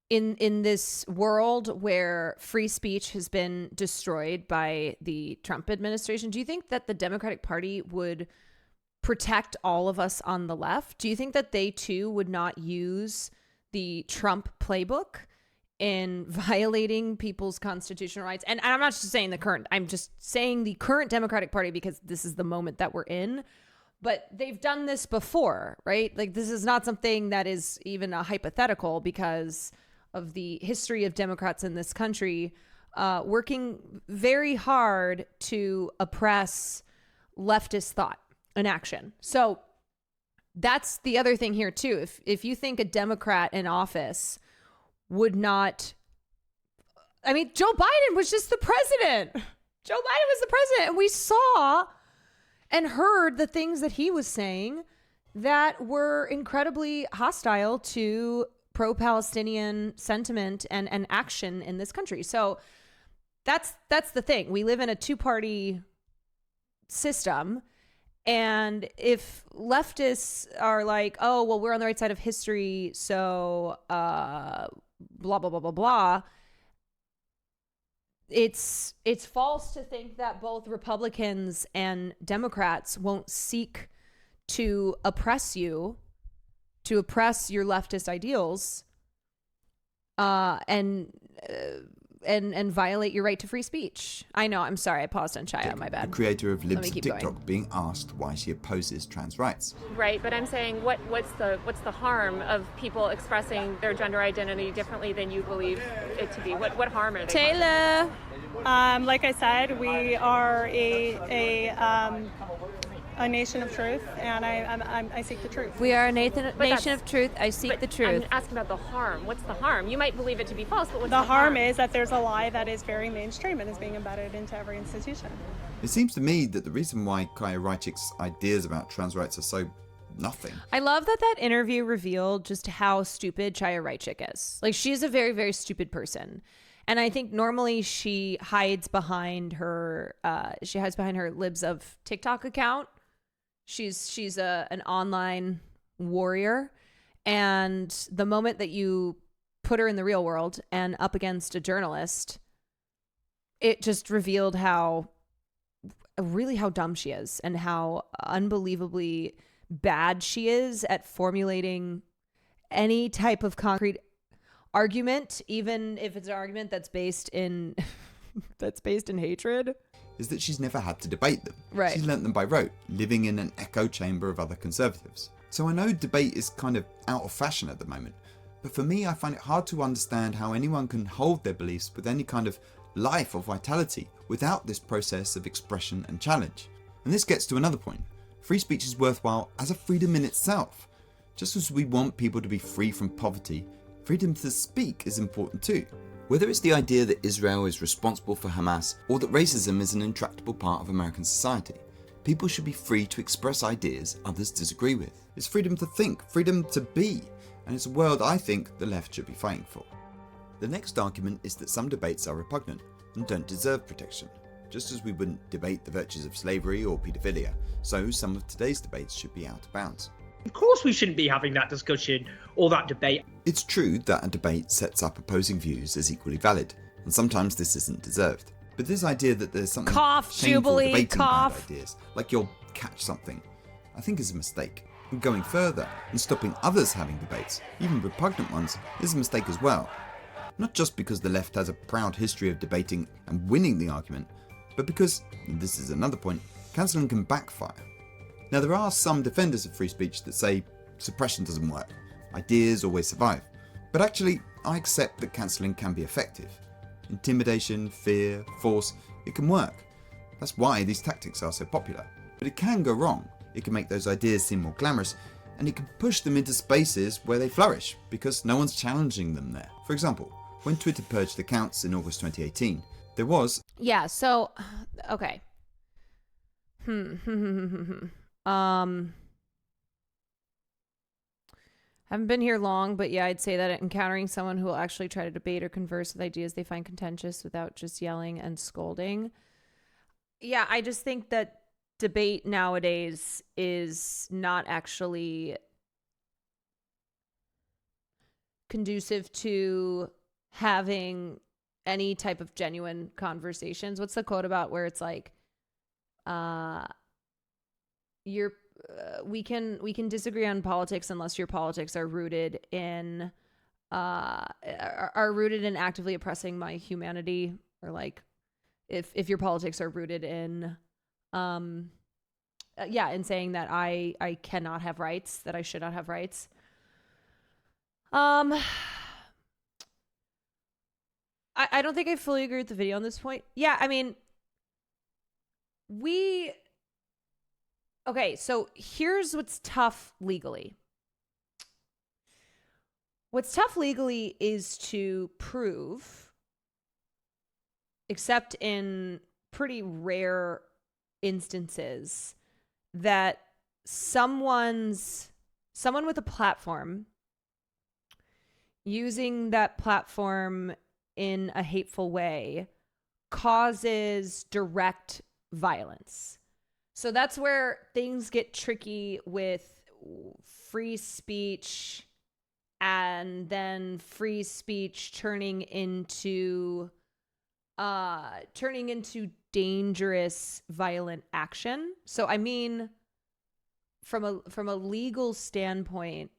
in this world where free speech has been destroyed by the Trump administration, do you think that the Democratic Party would protect all of us on the left? Do you think that they too would not use the Trump playbook in violating people's constitutional rights? And I'm not just saying the current, I'm just saying the current Democratic Party because this is the moment that we're in. But they've done this before, right? Like, this is not something that is even a hypothetical because of the history of Democrats in this country working very hard to oppress leftist thought and action. So that's the other thing here too. If you think a Democrat in office would not I mean, Joe Biden was just the president. Joe Biden was the president, and we saw and heard the things that he was saying that were incredibly hostile to pro-Palestinian sentiment and action in this country. So that's the thing. We live in a two-party system, and if leftists are like, oh, well, we're on the right side of history, so blah, blah, blah, blah, blah, it's false to think that both Republicans and Democrats won't seek to oppress you, to oppress your leftist ideals, and violate your right to free speech. I know, I'm sorry, I paused on Chaya, my bad. The creator of Let Libs me of keep TikTok going. being asked why she opposes trans rights. Right, but I'm saying what's the harm of people expressing their gender identity differently than you believe it to be? What harm are they? Taylor. Like I said, we are a nation of truth, and I seek the truth. We are a nation of truth. I seek the truth. I'm asking about the harm. What's the harm? You might believe it to be false, but what's the harm is that there's a lie that is very mainstream and is being embedded into every institution. It seems to me that the reason why Kaya Raichik's ideas about trans rights are so nothing. I love that interview revealed just how stupid Chaya Raichik is. Like, she's a very, very stupid person. And I think normally she hides behind her Libs of TikTok account. She's an online warrior, and the moment that you put her in the real world and up against a journalist, it just revealed how dumb she is and how unbelievably bad she is at formulating any type of concrete argument, even if it's an argument that's based in hatred. Is that she's never had to debate them. Right. She's learnt them by rote, living in an echo chamber of other conservatives. So I know debate is kind of out of fashion at the moment, but for me I find it hard to understand how anyone can hold their beliefs with any kind of life or vitality without this process of expression and challenge. And this gets to another point. Free speech is worthwhile as a freedom in itself. Just as we want people to be free from poverty, freedom to speak is important too. Whether it's the idea that Israel is responsible for Hamas or that racism is an intractable part of American society, people should be free to express ideas others disagree with. It's freedom to think, freedom to be, and it's a world I think the left should be fighting for. The next argument is that some debates are repugnant and don't deserve protection. Just as we wouldn't debate the virtues of slavery or paedophilia, so some of today's debates should be out of bounds. Of course we shouldn't be having that discussion or that debate. It's true that a debate sets up opposing views as equally valid, and sometimes this isn't deserved. But this idea that there's something shameful debating bad ideas, like you'll catch something, I think is a mistake. And going further and stopping others having debates, even repugnant ones, is a mistake as well. Not just because the left has a proud history of debating and winning the argument, but because, and this is another point, cancelling can backfire. Now, there are some defenders of free speech that say suppression doesn't work, ideas always survive. But actually, I accept that cancelling can be effective. Intimidation, fear, force, it can work. That's why these tactics are so popular. But it can go wrong. It can make those ideas seem more glamorous, and it can push them into spaces where they flourish, because no one's challenging them there. For example, when Twitter purged accounts in August 2018, there was... Yeah, so, okay. Haven't been here long, but yeah, I'd say that encountering someone who will actually try to debate or converse with ideas they find contentious without just yelling and scolding. Yeah, I just think that debate nowadays is not actually conducive to having any type of genuine conversations. What's the quote about where it's like, we can disagree on politics unless your politics are rooted in actively oppressing my humanity, or like if your politics are rooted in in saying that I cannot have rights, that I should not have rights. I don't think I fully agree with the video on this point. Yeah, I mean, okay, so here's what's tough legally. What's tough legally is to prove except in pretty rare instances, that someone with a platform using that platform in a hateful way causes direct violence. So that's where things get tricky with free speech, and then free speech turning into dangerous violent action. So I mean, from a legal standpoint,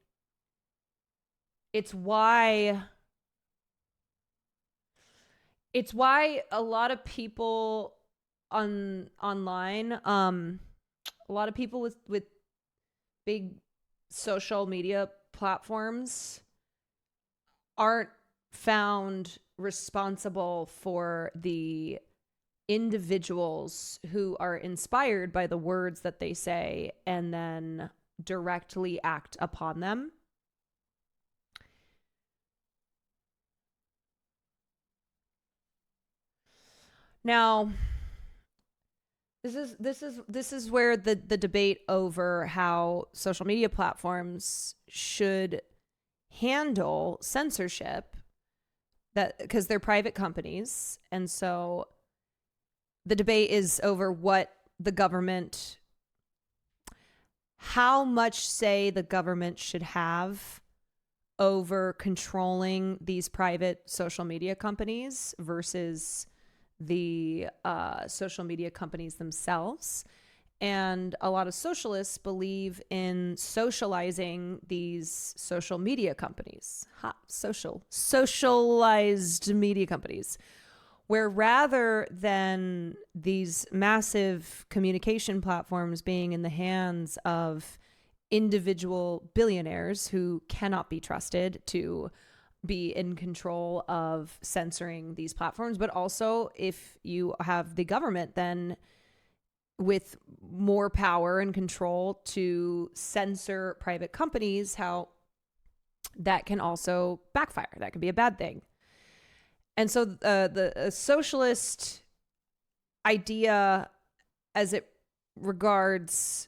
it's why a lot of people online, a lot of people with big social media platforms aren't found responsible for the individuals who are inspired by the words that they say and then directly act upon them. Now, this is where the debate over how social media platforms should handle censorship, that because they're private companies, and so the debate is over what the government, how much say the government should have over controlling these private social media companies versus the social media companies themselves. And a lot of socialists believe in socializing these social media companies, socialized media companies, where rather than these massive communication platforms being in the hands of individual billionaires who cannot be trusted to be in control of censoring these platforms, but also if you have the government then with more power and control to censor private companies, how that can also backfire. That could be a bad thing. And so the socialist idea as it regards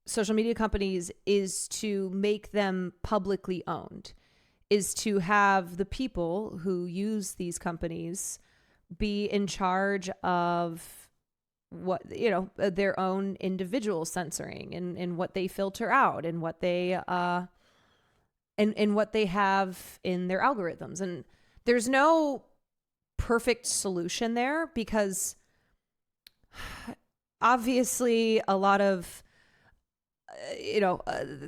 social media companies is to make them publicly owned, is to have the people who use these companies be in charge of what, you know, their own individual censoring and what they filter out and what they and what they have in their algorithms. And there's no perfect solution there, because obviously a lot of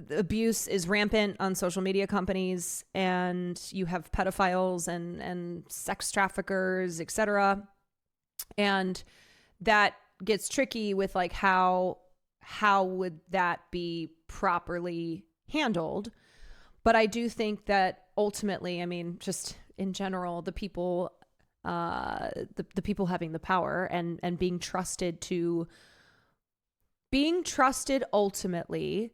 abuse is rampant on social media companies, and you have pedophiles and sex traffickers, etc. And that gets tricky with like how would that be properly handled. But I do think that ultimately, I mean, just in general, the people the people having the power and being trusted ultimately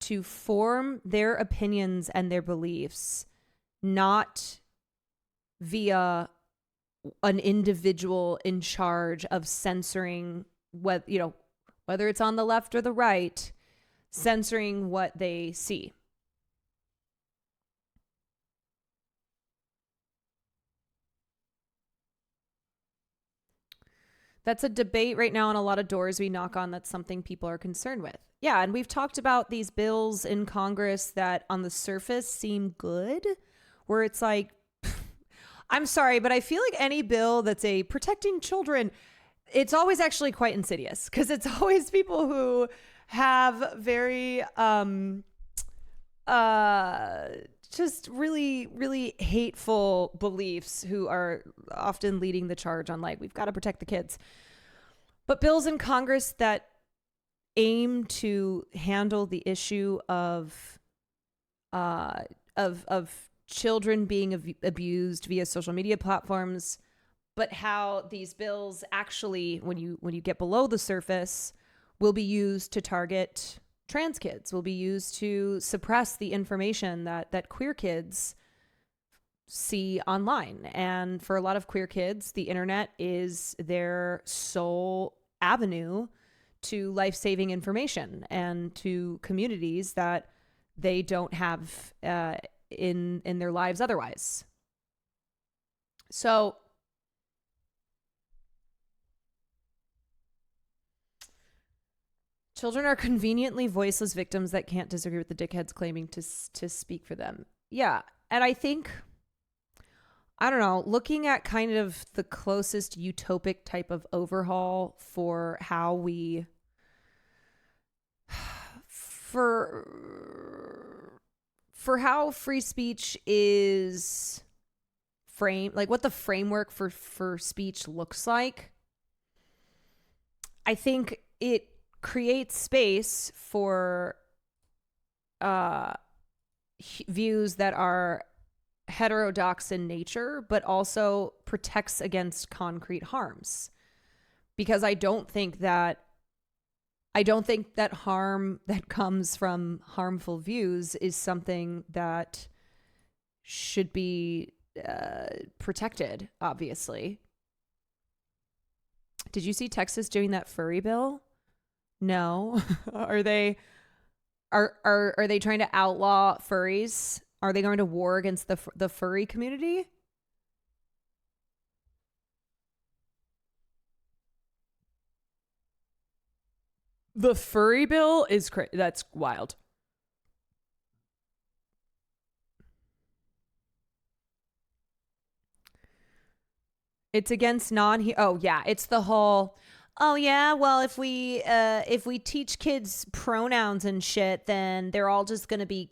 to form their opinions and their beliefs, not via an individual in charge of censoring whether it's on the left or the right, censoring what they see. That's a debate right now on a lot of doors we knock on. That's something people are concerned with. Yeah, and we've talked about these bills in Congress that on the surface seem good, where it's like, I'm sorry, but I feel like any bill that's a protecting children, it's always actually quite insidious, because it's always people who have very just really, really hateful beliefs who are often leading the charge on like, we've got to protect the kids. But bills in Congress that aim to handle the issue of children being abused via social media platforms, but how these bills actually, when you get below the surface, will be used to target trans kids, will be used to suppress the information that queer kids see online. And for a lot of queer kids, the internet is their sole avenue to life-saving information and to communities that they don't have in their lives otherwise. So children are conveniently voiceless victims that can't disagree with the dickheads claiming to speak for them. Yeah, and I think, I don't know, looking at kind of the closest utopic type of overhaul for how we for how free speech is framed, like what the framework for speech looks like, I think it creates space for views that are heterodox in nature, but also protects against concrete harms. Because I don't think that harm that comes from harmful views is something that should be protected, obviously. Did you see Texas doing that furry bill? No. Are they trying to outlaw furries? Are they going to war against the furry community? The furry bill is that's wild. It's against it's the whole, oh yeah, well if we teach kids pronouns and shit, then they're all just going to be,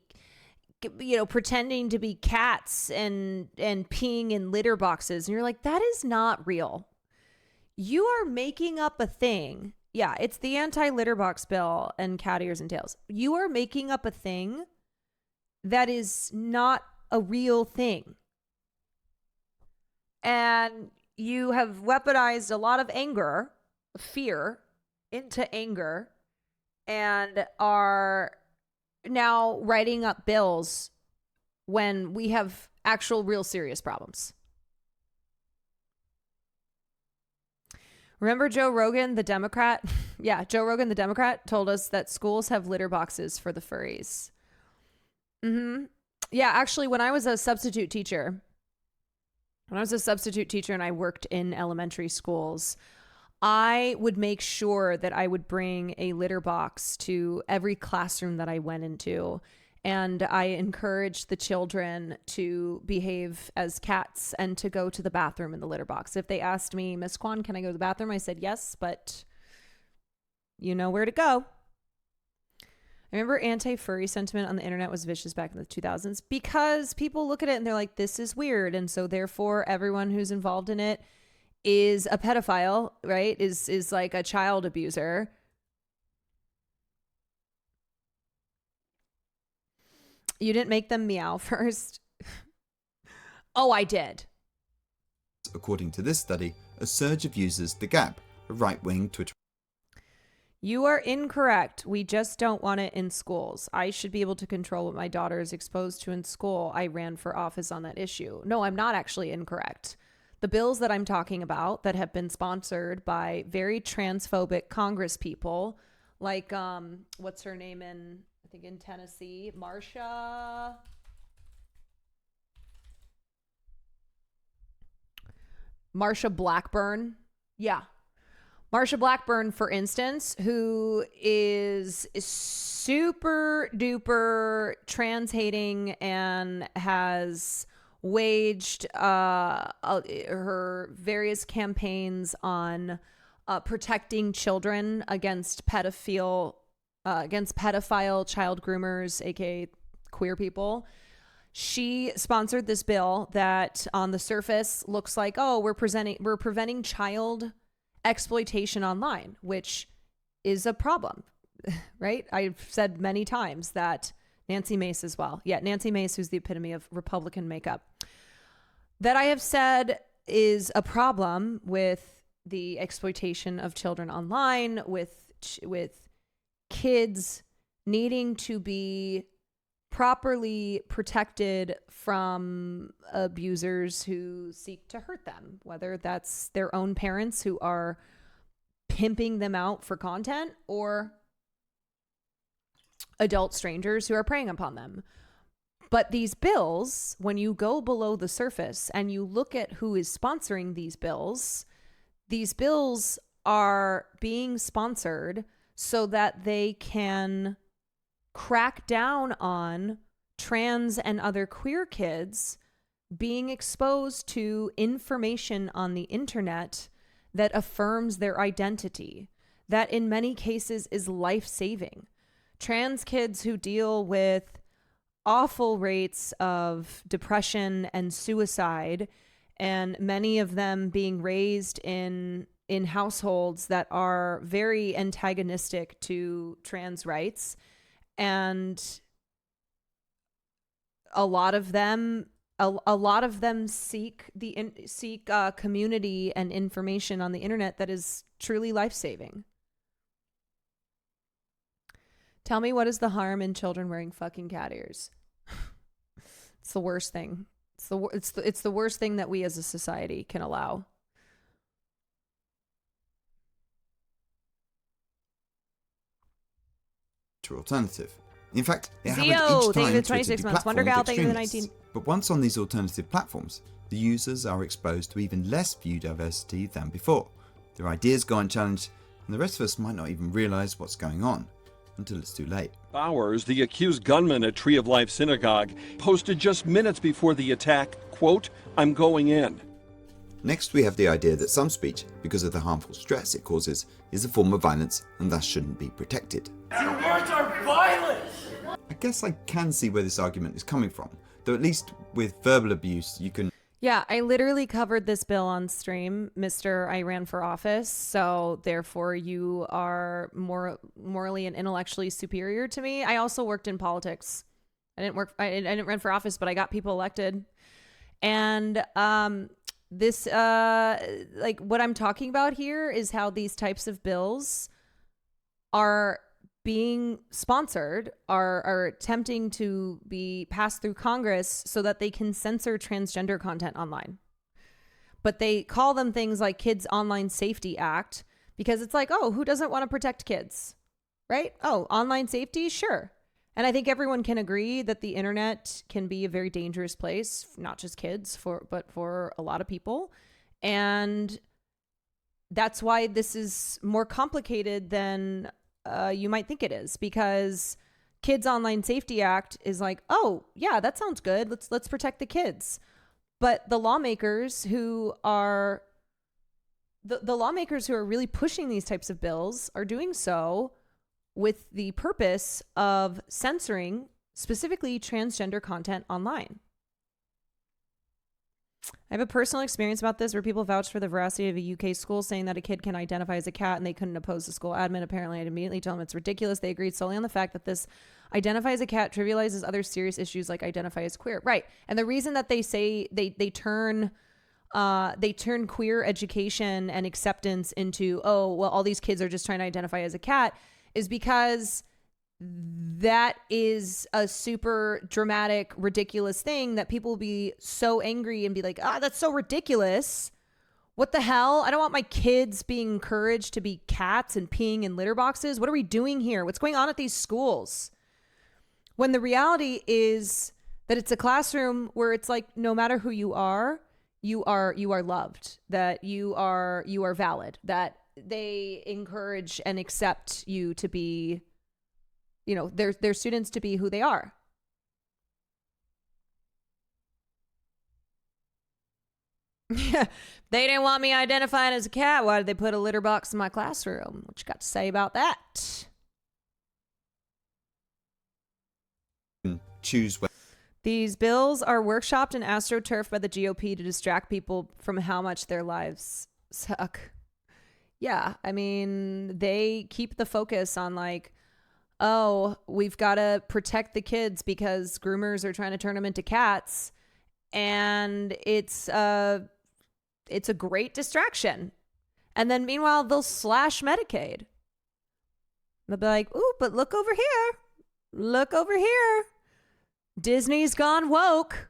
you know, pretending to be cats and peeing in litter boxes. And you're like, that is not real. You are making up a thing. Yeah, it's the anti-litter box bill and cat ears and tails. You are making up a thing that is not a real thing. And you have weaponized a lot of anger, fear, into anger, and are now writing up bills when we have actual real serious problems. Remember Joe Rogan, the Democrat? Yeah, Joe Rogan, the Democrat, told us that schools have litter boxes for the furries. Mm-hmm. Yeah, actually, when I was a substitute teacher and I worked in elementary schools, I would make sure that I would bring a litter box to every classroom that I went into. And I encouraged the children to behave as cats and to go to the bathroom in the litter box. If they asked me, Miss Kwan, can I go to the bathroom? I said, yes, but you know where to go. I remember anti-furry sentiment on the internet was vicious back in the 2000s because people look at it and they're like, this is weird. And so therefore everyone who's involved in it is a pedophile, right? Is like a child abuser. You didn't make them meow first? Oh, I did. According to this study, a surge of users The Gap, a right-wing Twitter. You are incorrect. We just don't want it in schools. I should be able to control what my daughter is exposed to in school. I ran for office on that issue. No, I'm not actually incorrect. The bills that I'm talking about that have been sponsored by very transphobic Congress people, like, what's her name in Tennessee, Marsha Blackburn. Yeah. Marsha Blackburn, for instance, who is super duper trans hating and has waged her various campaigns on protecting children against pedophile child groomers, aka queer people. She sponsored this bill that on the surface looks like, oh, we're preventing child exploitation online, which is a problem, right? I've said many times that Nancy Mace as well. Yeah, Nancy Mace, who's the epitome of Republican makeup, that I have said is a problem with the exploitation of children online, with kids needing to be properly protected from abusers who seek to hurt them, whether that's their own parents who are pimping them out for content or adult strangers who are preying upon them. But these bills, when you go below the surface and you look at who is sponsoring these bills are being sponsored so that they can crack down on trans and other queer kids being exposed to information on the internet that affirms their identity, that in many cases is life-saving. Trans kids who deal with awful rates of depression and suicide, and many of them being raised in households that are very antagonistic to trans rights, and a lot of them seek community and information on the internet that is truly life-saving. Tell me, what is the harm in children wearing fucking cat ears? It's the worst thing. It's the worst thing that we as a society can allow. Alternative. In fact, it Zio, happened each thank you time for Twitter 26 months. deplatformed Wonder Gal, thank you for the extremists. 19. But once on these alternative platforms, the users are exposed to even less view diversity than before. Their ideas go unchallenged, and the rest of us might not even realise what's going on until it's too late. Bowers, the accused gunman at Tree of Life Synagogue, posted just minutes before the attack, quote, "I'm going in." Next, we have the idea that some speech, because of the harmful stress it causes, is a form of violence and thus shouldn't be protected. Your words are violent! I guess I can see where this argument is coming from, though at least with verbal abuse you can... Yeah, I literally covered this bill on stream, Mr. I ran for office, so therefore you are more morally and intellectually superior to me. I also worked in politics. I didn't run for office, but I got people elected. And this like what I'm talking about here is how these types of bills are being sponsored, are attempting to be passed through Congress so that they can censor transgender content online. But they call them things like Kids Online Safety Act because it's like, oh, who doesn't want to protect kids, right? Oh, online safety, sure. And I think everyone can agree that the internet can be a very dangerous place, not just kids, but for a lot of people. And that's why this is more complicated than you might think it is, because Kids Online Safety Act is like, oh yeah, that sounds good. Let's protect the kids. But the lawmakers who are really pushing these types of bills are doing so with the purpose of censoring specifically transgender content online. I have a personal experience about this where people vouched for the veracity of a UK school saying that a kid can identify as a cat and they couldn't oppose the school admin. Apparently, I'd immediately tell them it's ridiculous. They agreed solely on the fact that this identify as a cat trivializes other serious issues like identify as queer. Right. And the reason that they say they turn queer education and acceptance into, oh, well, all these kids are just trying to identify as a cat is because that is a super dramatic, ridiculous thing that people will be so angry and be like, that's so ridiculous. What the hell? I don't want my kids being encouraged to be cats and peeing in litter boxes. What are we doing here? What's going on at these schools? When the reality is that it's a classroom where it's like, no matter who you are loved, that you are valid, that they encourage and accept you to be, their students to be who they are. Yeah, they didn't want me identifying as a cat. Why did they put a litter box in my classroom? What you got to say about that? Choose when. These bills are workshopped and astroturfed by the GOP to distract people from how much their lives suck. Yeah, I mean, they keep the focus on like, oh, we've got to protect the kids because groomers are trying to turn them into cats. And it's a great distraction. And then meanwhile, they'll slash Medicaid. They'll be like, ooh, but look over here. Look over here. Disney's gone woke.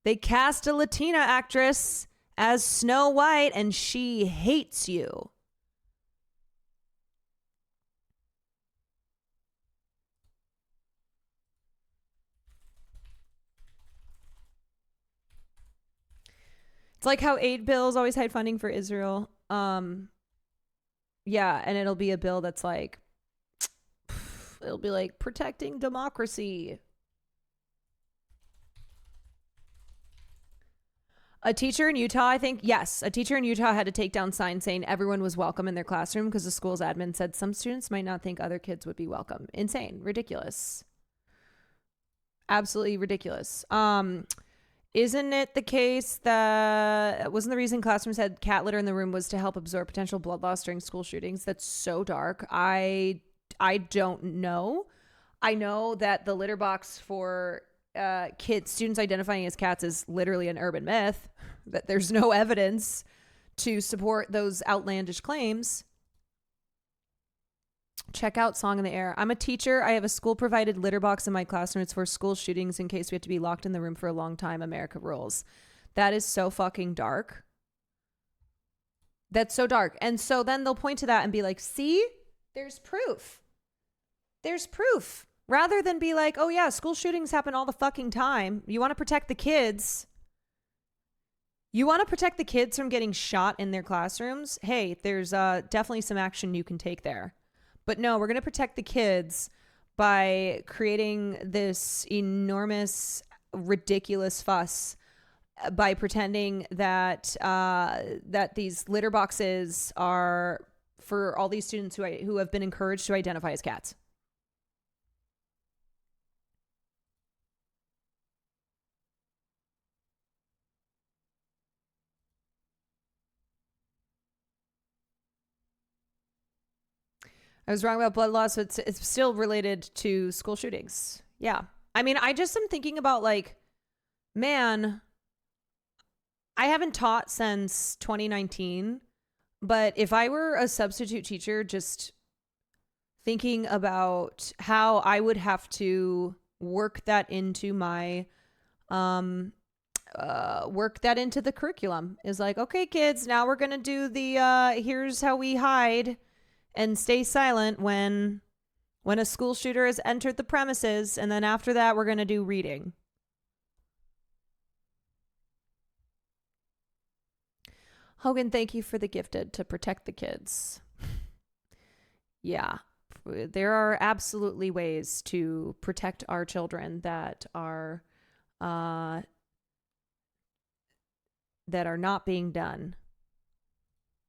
They cast a Latina actress as Snow White, and she hates you. It's like how aid bills always hide funding for Israel. Yeah, and it'll be a bill that's like, it'll be like protecting democracy. A teacher in Utah, I think, yes, a teacher in Utah had to take down signs saying everyone was welcome in their classroom because the school's admin said some students might not think other kids would be welcome. Insane. Ridiculous. Absolutely ridiculous. Isn't it the case that wasn't the reason classrooms had cat litter in the room was to help absorb potential blood loss during school shootings? That's so dark. I don't know. I know that the litter box for students identifying as cats is literally an urban myth, that there's no evidence to support those outlandish claims. Check out Song in the Air. I'm a teacher. I have a school provided litter box in my classroom. It's for school shootings in case we have to be locked in the room for a long time. America rules. That is so fucking dark. That's so dark. And so then they'll point to that and be like, see, there's proof. There's proof. Rather than be like, oh yeah, school shootings happen all the fucking time. You want to protect the kids. You want to protect the kids from getting shot in their classrooms? Hey, there's definitely some action you can take there. But no, we're going to protect the kids by creating this enormous, ridiculous fuss by pretending that that these litter boxes are for all these students who have been encouraged to identify as cats. I was wrong about blood loss. It's still related to school shootings. Yeah. I mean, I just am thinking about like, man, I haven't taught since 2019, but if I were a substitute teacher, just thinking about how I would have to work that into my, work that into the curriculum is like, okay, kids, now we're going to do the, here's how we hide and stay silent when a school shooter has entered the premises. And then after that, we're going to do reading. Hogan, thank you for the gifted to protect the kids. Yeah, there are absolutely ways to protect our children that are not being done.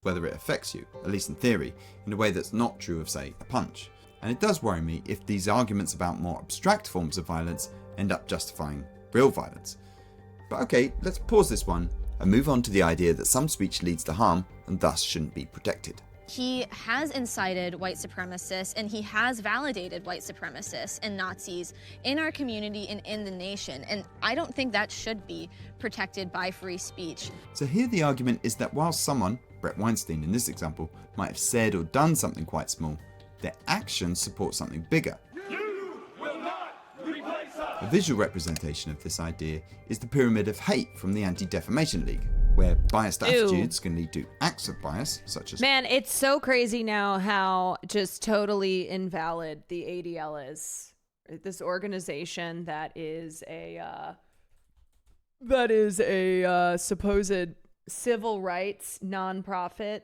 Whether it affects you, at least in theory, in a way that's not true of, say, a punch. And it does worry me if these arguments about more abstract forms of violence end up justifying real violence. But okay, let's pause this one and move on to the idea that some speech leads to harm and thus shouldn't be protected. He has incited white supremacists and he has validated white supremacists and Nazis in our community and in the nation. And I don't think that should be protected by free speech. So here the argument is that while someone, Brett Weinstein in this example, might have said or done something quite small, their actions support something bigger. You will not replace us. A visual representation of this idea is the pyramid of hate from the Anti-Defamation League, where biased attitudes can lead to acts of bias, such as... Man, it's so crazy now how just totally invalid the ADL is. This organization that is a supposed civil rights nonprofit,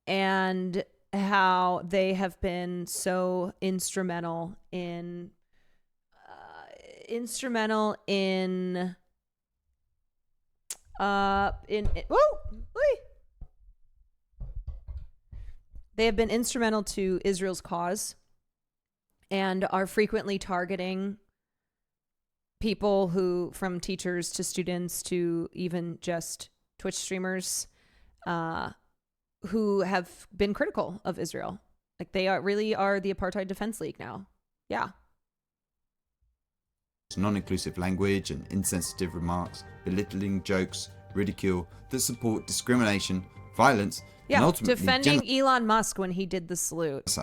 and how they have been so instrumental in they have been instrumental to Israel's cause and are frequently targeting people who, from teachers to students to even just Twitch streamers, who have been critical of Israel. Like they really are the Apartheid Defense League now. Yeah. Non-inclusive language and insensitive remarks, belittling jokes, ridicule that support discrimination, violence, and ultimately defending Elon Musk when he did the salute.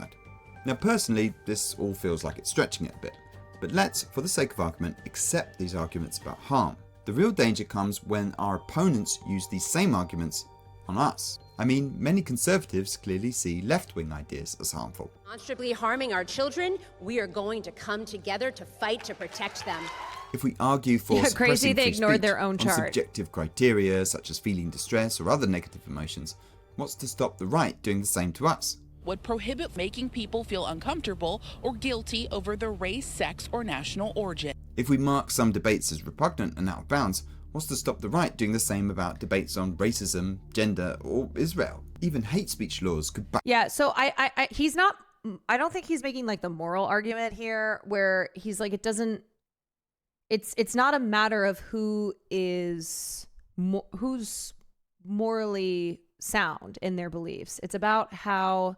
Now personally, this all feels like it's stretching it a bit. But let's, for the sake of argument, accept these arguments about harm. The real danger comes when our opponents use these same arguments on us. I mean, many conservatives clearly see left-wing ideas as harmful. Demonstrably harming our children, we are going to come together to fight to protect them. If we argue for crazy suppressing they free ignored speech their own on chart. subjective criteria such as feeling distress or other negative emotions, what's to stop the right doing the same to us? Would prohibit making people feel uncomfortable or guilty over their race, sex, or national origin. If we mark some debates as repugnant and out of bounds, what's to stop the right doing the same about debates on racism, gender, or Israel? Even hate speech laws could back. Yeah, so he's not, I don't think he's making like the moral argument here where he's like, it's not a matter of who's morally sound in their beliefs. It's about how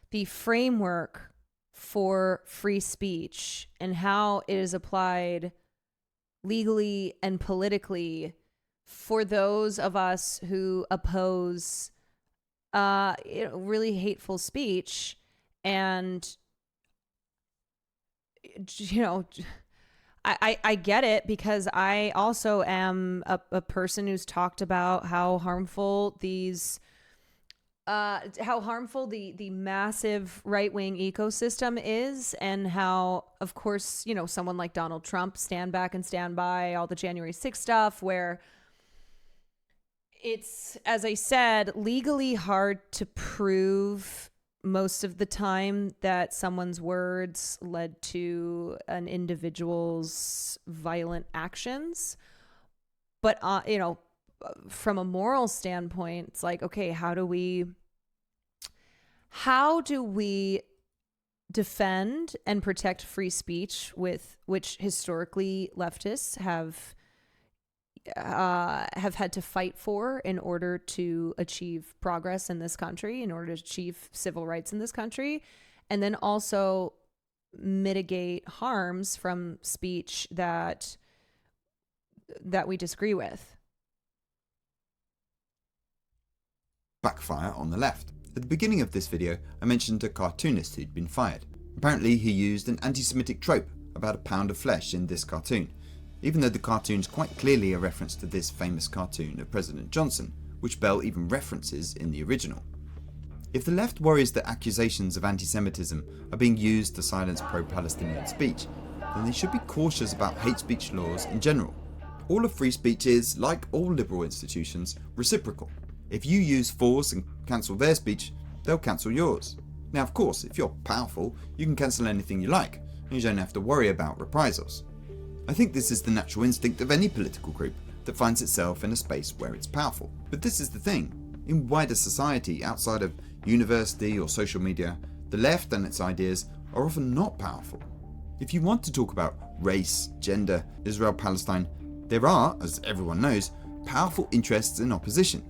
the framework for free speech and how it is applied legally and politically for those of us who oppose really hateful speech. And I get it, because I also am a person who's talked about how harmful the massive right-wing ecosystem is, and how, of course, someone like Donald Trump stand back and stand by all the January 6th stuff, where it's, as I said, legally hard to prove most of the time that someone's words led to an individual's violent actions. But, from a moral standpoint, it's like, okay, how do we defend and protect free speech which historically leftists have had to fight for in order to achieve progress in this country, in order to achieve civil rights in this country, and then also mitigate harms from speech that we disagree with. Backfire on the left. At the beginning of this video, I mentioned a cartoonist who'd been fired. Apparently he used an anti-Semitic trope about a pound of flesh in this cartoon, even though the cartoon's quite clearly a reference to this famous cartoon of President Johnson, which Bell even references in the original. If the left worries that accusations of anti-Semitism are being used to silence pro-Palestinian speech, then they should be cautious about hate speech laws in general. All of free speech is, like all liberal institutions, reciprocal. If you use force and cancel their speech, they'll cancel yours. Now, of course, if you're powerful, you can cancel anything you like, and you don't have to worry about reprisals. I think this is the natural instinct of any political group that finds itself in a space where it's powerful. But this is the thing. In wider society, outside of university or social media, the left and its ideas are often not powerful. If you want to talk about race, gender, Israel, Palestine, there are, as everyone knows, powerful interests in opposition.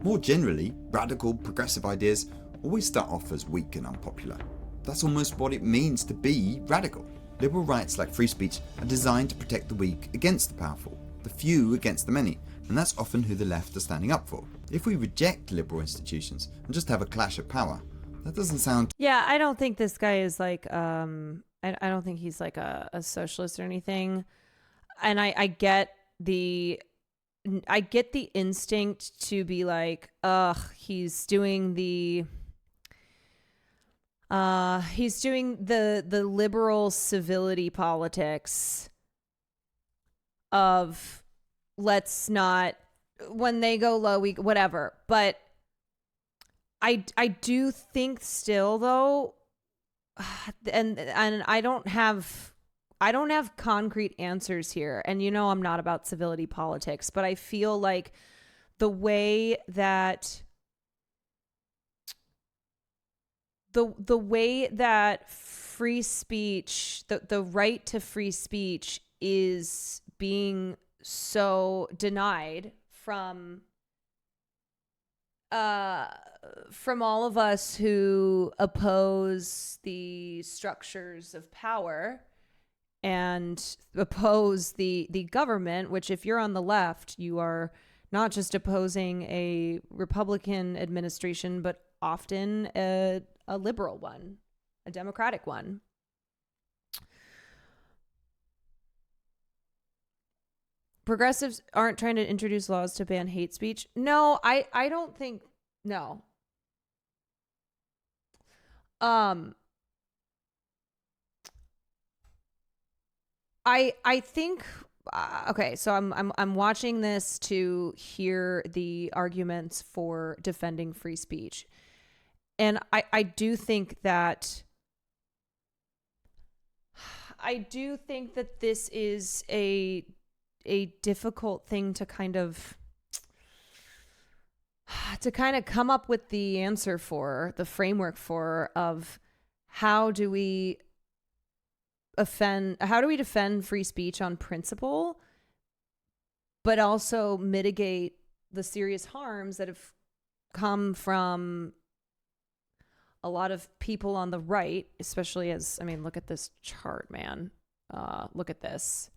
More generally, radical, progressive ideas always start off as weak and unpopular. That's almost what it means to be radical. Liberal rights like free speech are designed to protect the weak against the powerful, the few against the many, and that's often who the left are standing up for. If we reject liberal institutions and just have a clash of power, that doesn't sound... Yeah, I don't think this guy is like, I don't think he's like a socialist or anything. And I get the instinct to be like, he's doing the liberal civility politics of let's not, when they go low, we whatever. But I do think still though, and I don't have concrete answers here. And I'm not about civility politics, but I feel like the way that the way that free speech, the right to free speech is being so denied from all of us who oppose the structures of power and oppose the government, which if you're on the left, you are not just opposing a Republican administration, but often a liberal one, a democratic one. Progressives aren't trying to introduce laws to ban hate speech. No, I don't think, no. I think okay, so I'm watching this to hear the arguments for defending free speech. And I do think that this is a difficult thing to kind of come up with the answer for, the framework for, of how do we defend free speech on principle, but also mitigate the serious harms that have come from a lot of people on the right, especially as, I mean, look at this chart, man. Look at this.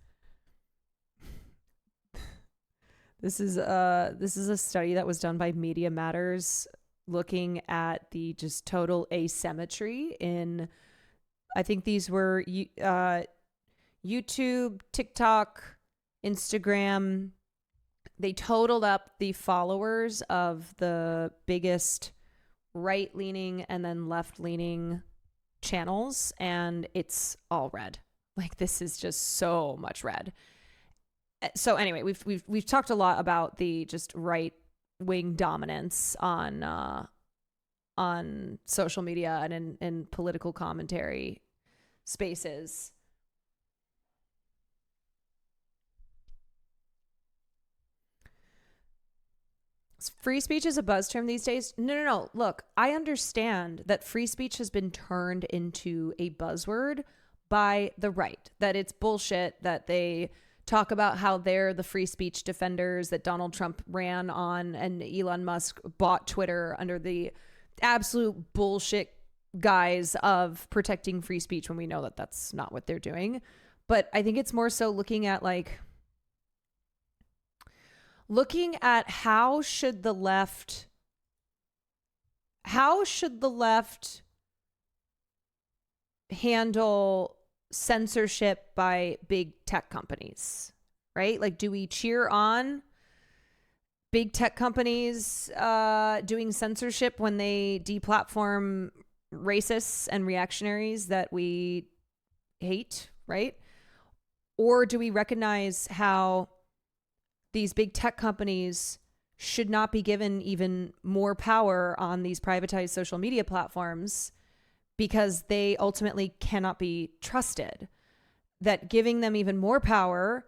This is a study that was done by Media Matters, looking at the just total asymmetry in, I think these were YouTube, TikTok, Instagram. They totaled up the followers of the biggest right-leaning and then left-leaning channels, and it's all red. Like, this is just so much red. So anyway, we've talked a lot about the just right-wing dominance on social media and in political commentary spaces. Free speech is a buzz term these days. No. Look, I understand that free speech has been turned into a buzzword by the right, that it's bullshit, that they talk about how they're the free speech defenders, that Donald Trump ran on and Elon Musk bought Twitter under the absolute bullshit guise of protecting free speech, when we know that that's not what they're doing. But I think it's more so looking at how should the left handle censorship by big tech companies, right? Like, do we cheer on big tech companies doing censorship when they deplatform racists and reactionaries that we hate, right? Or do we recognize how these big tech companies should not be given even more power on these privatized social media platforms because they ultimately cannot be trusted? That giving them even more power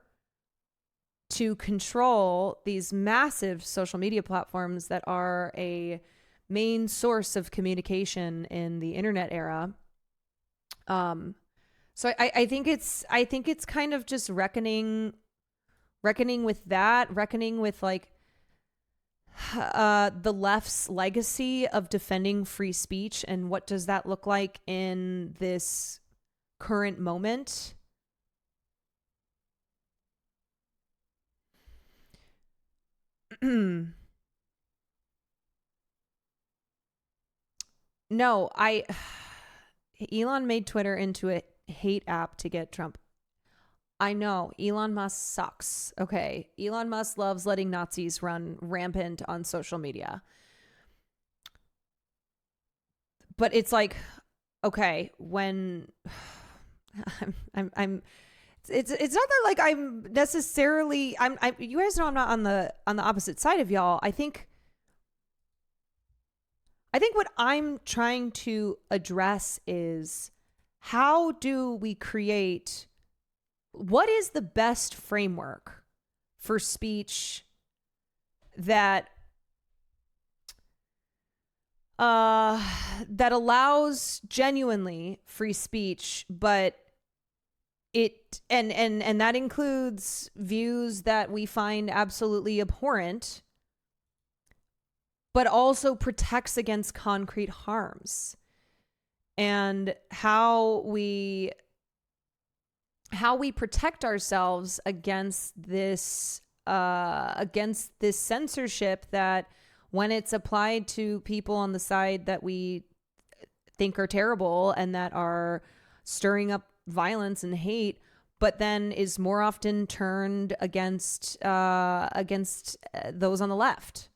to control these massive social media platforms that are a main source of communication in the internet era. So I think it's kind of just reckoning with that, reckoning with the left's legacy of defending free speech, and what does that look like in this current moment. No, Elon made Twitter into a hate app to get Trump. I know, Elon Musk sucks. Okay, Elon Musk loves letting Nazis run rampant on social media. But it's like, okay, when it's not that like I'm necessarily you guys know I'm not on the opposite side of y'all. I think what I'm trying to address is, how do we create, what is the best framework for speech that allows genuinely free speech, but it and that includes views that we find absolutely abhorrent, but also protects against concrete harms, and how we protect ourselves against this censorship that, when it's applied to people on the side that we think are terrible and that are stirring up violence and hate, but then is more often turned against those on the left.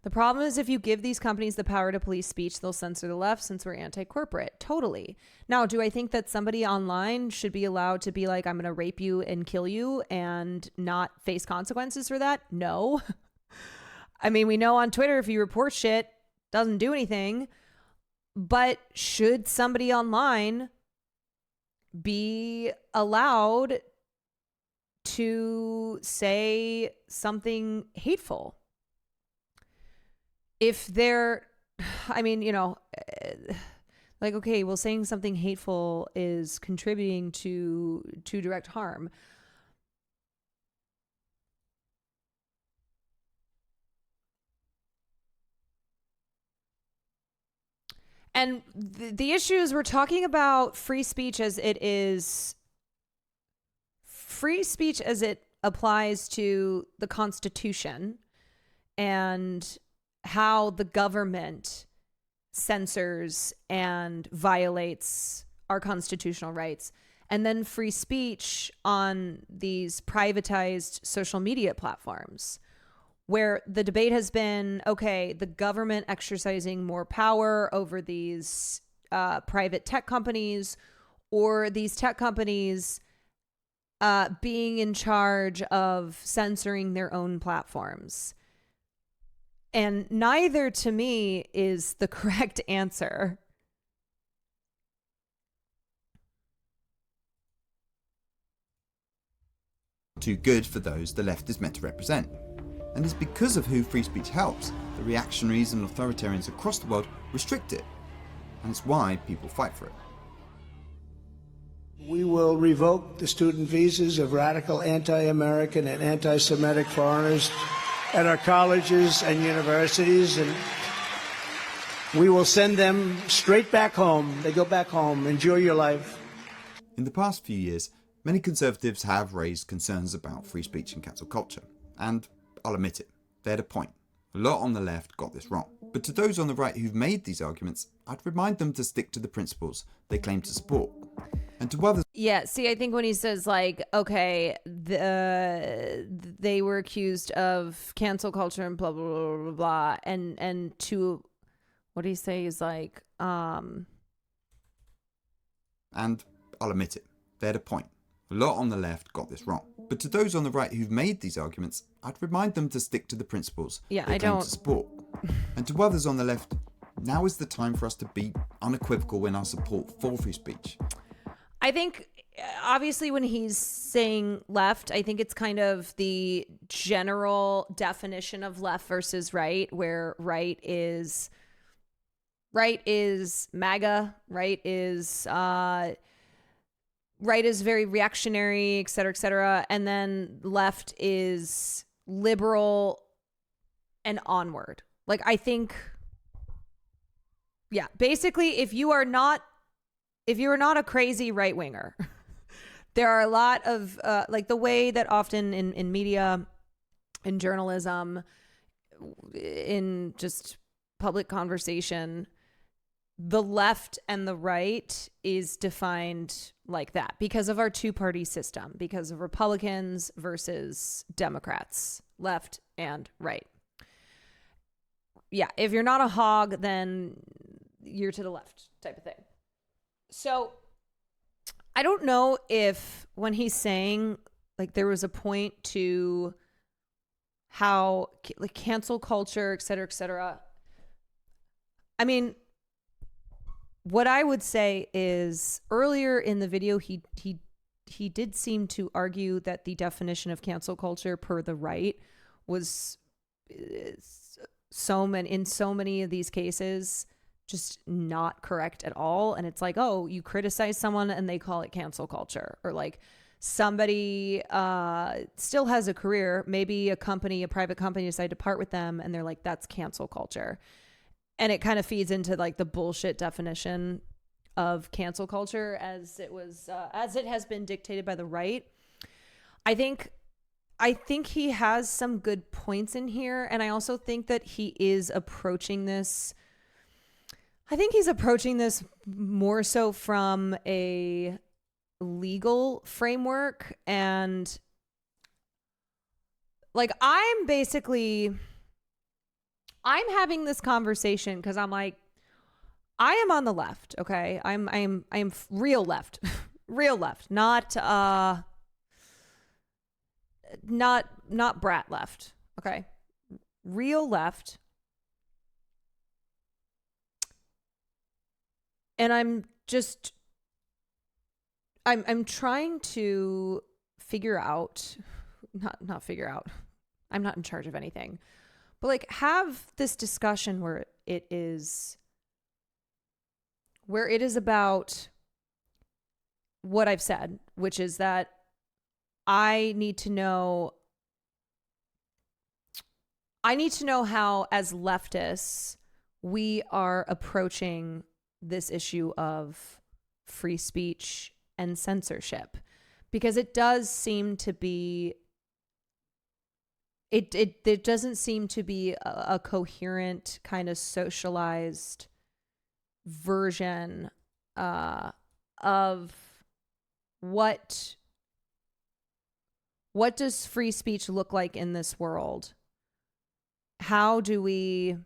The problem is if you give these companies the power to police speech, they'll censor the left since we're anti-corporate. Totally. Now, do I think that somebody online should be allowed to be like, I'm going to rape you and kill you and not face consequences for that? No. I mean, we know on Twitter, if you report shit, doesn't do anything. But should somebody online be allowed to say something hateful? If they're, I mean, you know, like, okay, well, saying something hateful is contributing to direct harm. And the issue is we're talking about free speech as it is, free speech as it applies to the Constitution and how the government censors and violates our constitutional rights, and then free speech on these privatized social media platforms where the debate has been, okay, the government exercising more power over these private tech companies, or these tech companies being in charge of censoring their own platforms. And neither, to me, is the correct answer. Too good for those the left is meant to represent. And it's because of who free speech helps that reactionaries and authoritarians across the world restrict it. And it's why people fight for it. We will revoke the student visas of radical anti-American and anti-Semitic foreigners at our colleges and universities, and we will send them straight back home. They go back home. Enjoy your life. In the past few years, many conservatives have raised concerns about free speech and cancel culture. And I'll admit it, they had a point. A lot on the left got this wrong. But to those on the right who've made these arguments, I'd remind them to stick to the principles they claim to support. And to others... Yeah, see, I think when he says, like, okay, they were accused of cancel culture and blah, blah, blah, blah, blah, and to, what do you say is like... And I'll admit it, they had a point. A lot on the left got this wrong. But to those on the right who've made these arguments, I'd remind them to stick to the principles they claim to support. And to others on the left, now is the time for us to be unequivocal in our support for free speech. I think, obviously, when he's saying left, I think it's kind of the general definition of left versus right, where right is MAGA, right is very reactionary, et cetera, and then left is liberal and onward. Like, I think, yeah, basically, if you are not a crazy right winger, there are a lot of like the way that often in media, in journalism, in just public conversation, the left and the right is defined like that because of our two-party system, because of Republicans versus Democrats, left and right. Yeah, if you're not a hog, then you're to the left type of thing. So I don't know if when he's saying, like, there was a point to how, like, cancel culture, et cetera, I mean, what I would say is earlier in the video, he did seem to argue that the definition of cancel culture per the right was in so many of these cases just not correct at all. And it's like, oh, you criticize someone and they call it cancel culture, or like somebody still has a career, maybe a private company decided to part with them and they're like, that's cancel culture. And it kind of feeds into like the bullshit definition of cancel culture as it has been dictated by the right. I think he has some good points in here. And I also think that he is approaching this, I think he's approaching this more so from a legal framework, and like I'm having this conversation because I'm like, I am on the left, okay? I am real left. Real left, not brat left, okay? Real left. And I'm trying to figure out, not figure out. I'm not in charge of anything. But like have this discussion where it is about what I've said, which is that I need to know how, as leftists, we are approaching this issue of free speech and censorship, because it does seem to be it doesn't seem to be a coherent kind of socialized version of what does free speech look like in this world? How do we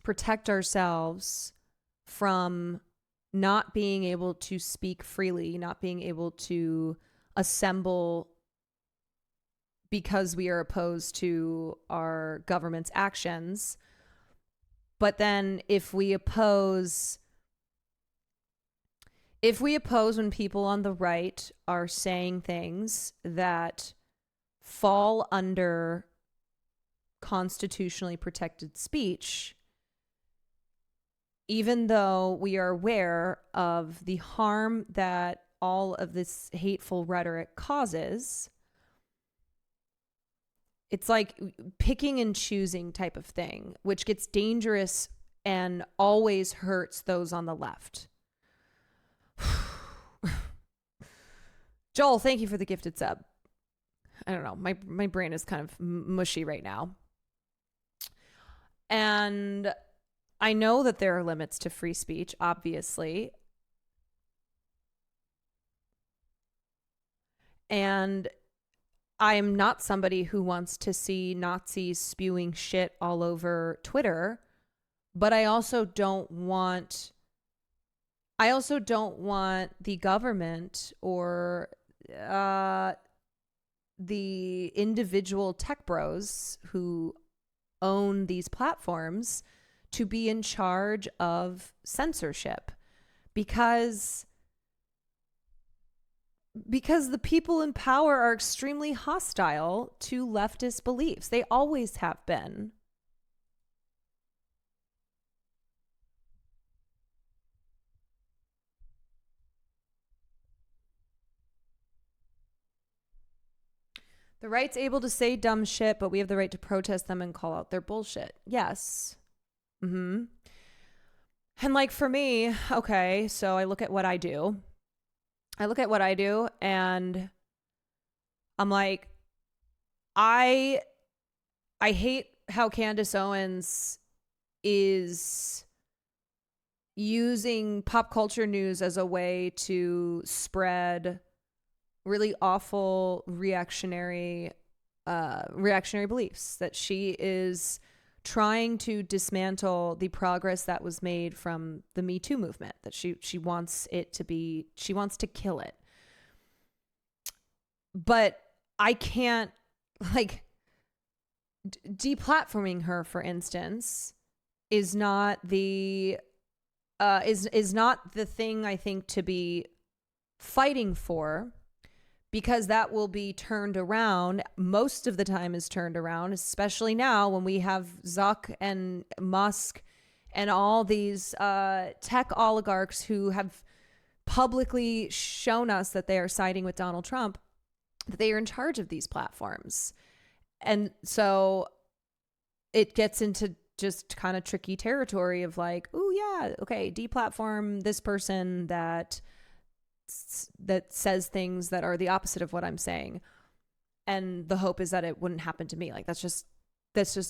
protect ourselves from not being able to speak freely, not being able to assemble because we are opposed to our government's actions? But then if we oppose when people on the right are saying things that fall under constitutionally protected speech, even though we are aware of the harm that all of this hateful rhetoric causes, it's like picking and choosing type of thing, which gets dangerous and always hurts those on the left. Joel, thank you for the gifted sub. I don't know. My brain is kind of mushy right now. And I know that there are limits to free speech, obviously. And I am not somebody who wants to see Nazis spewing shit all over Twitter, but I also don't want the government or the individual tech bros who own these platforms to be in charge of censorship, because the people in power are extremely hostile to leftist beliefs. They always have been. The right's able to say dumb shit, but we have the right to protest them and call out their bullshit. Yes. Mm-hmm. And like for me, okay, so I look at what I do. And I'm like, I hate how Candace Owens is using pop culture news as a way to spread really awful reactionary beliefs, that she is trying to dismantle the progress that was made from the Me Too movement, that she wants to kill it. But I can't, like, deplatforming her, for instance, is not the thing I think to be fighting for, because that will be turned around. Most of the time is turned around, especially now when we have Zuck and Musk and all these tech oligarchs who have publicly shown us that they are siding with Donald Trump, that they are in charge of these platforms. And so it gets into just kind of tricky territory of like, oh yeah, okay, deplatform this person that says things that are the opposite of what I'm saying. And the hope is that it wouldn't happen to me. Like that's just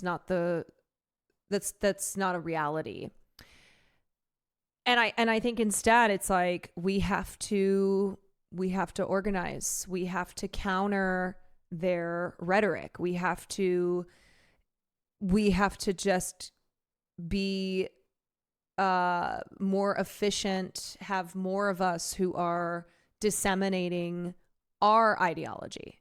not a reality. And I think instead it's like we have to organize. We have to counter their rhetoric. We have to just be more efficient, have more of us who are disseminating our ideology.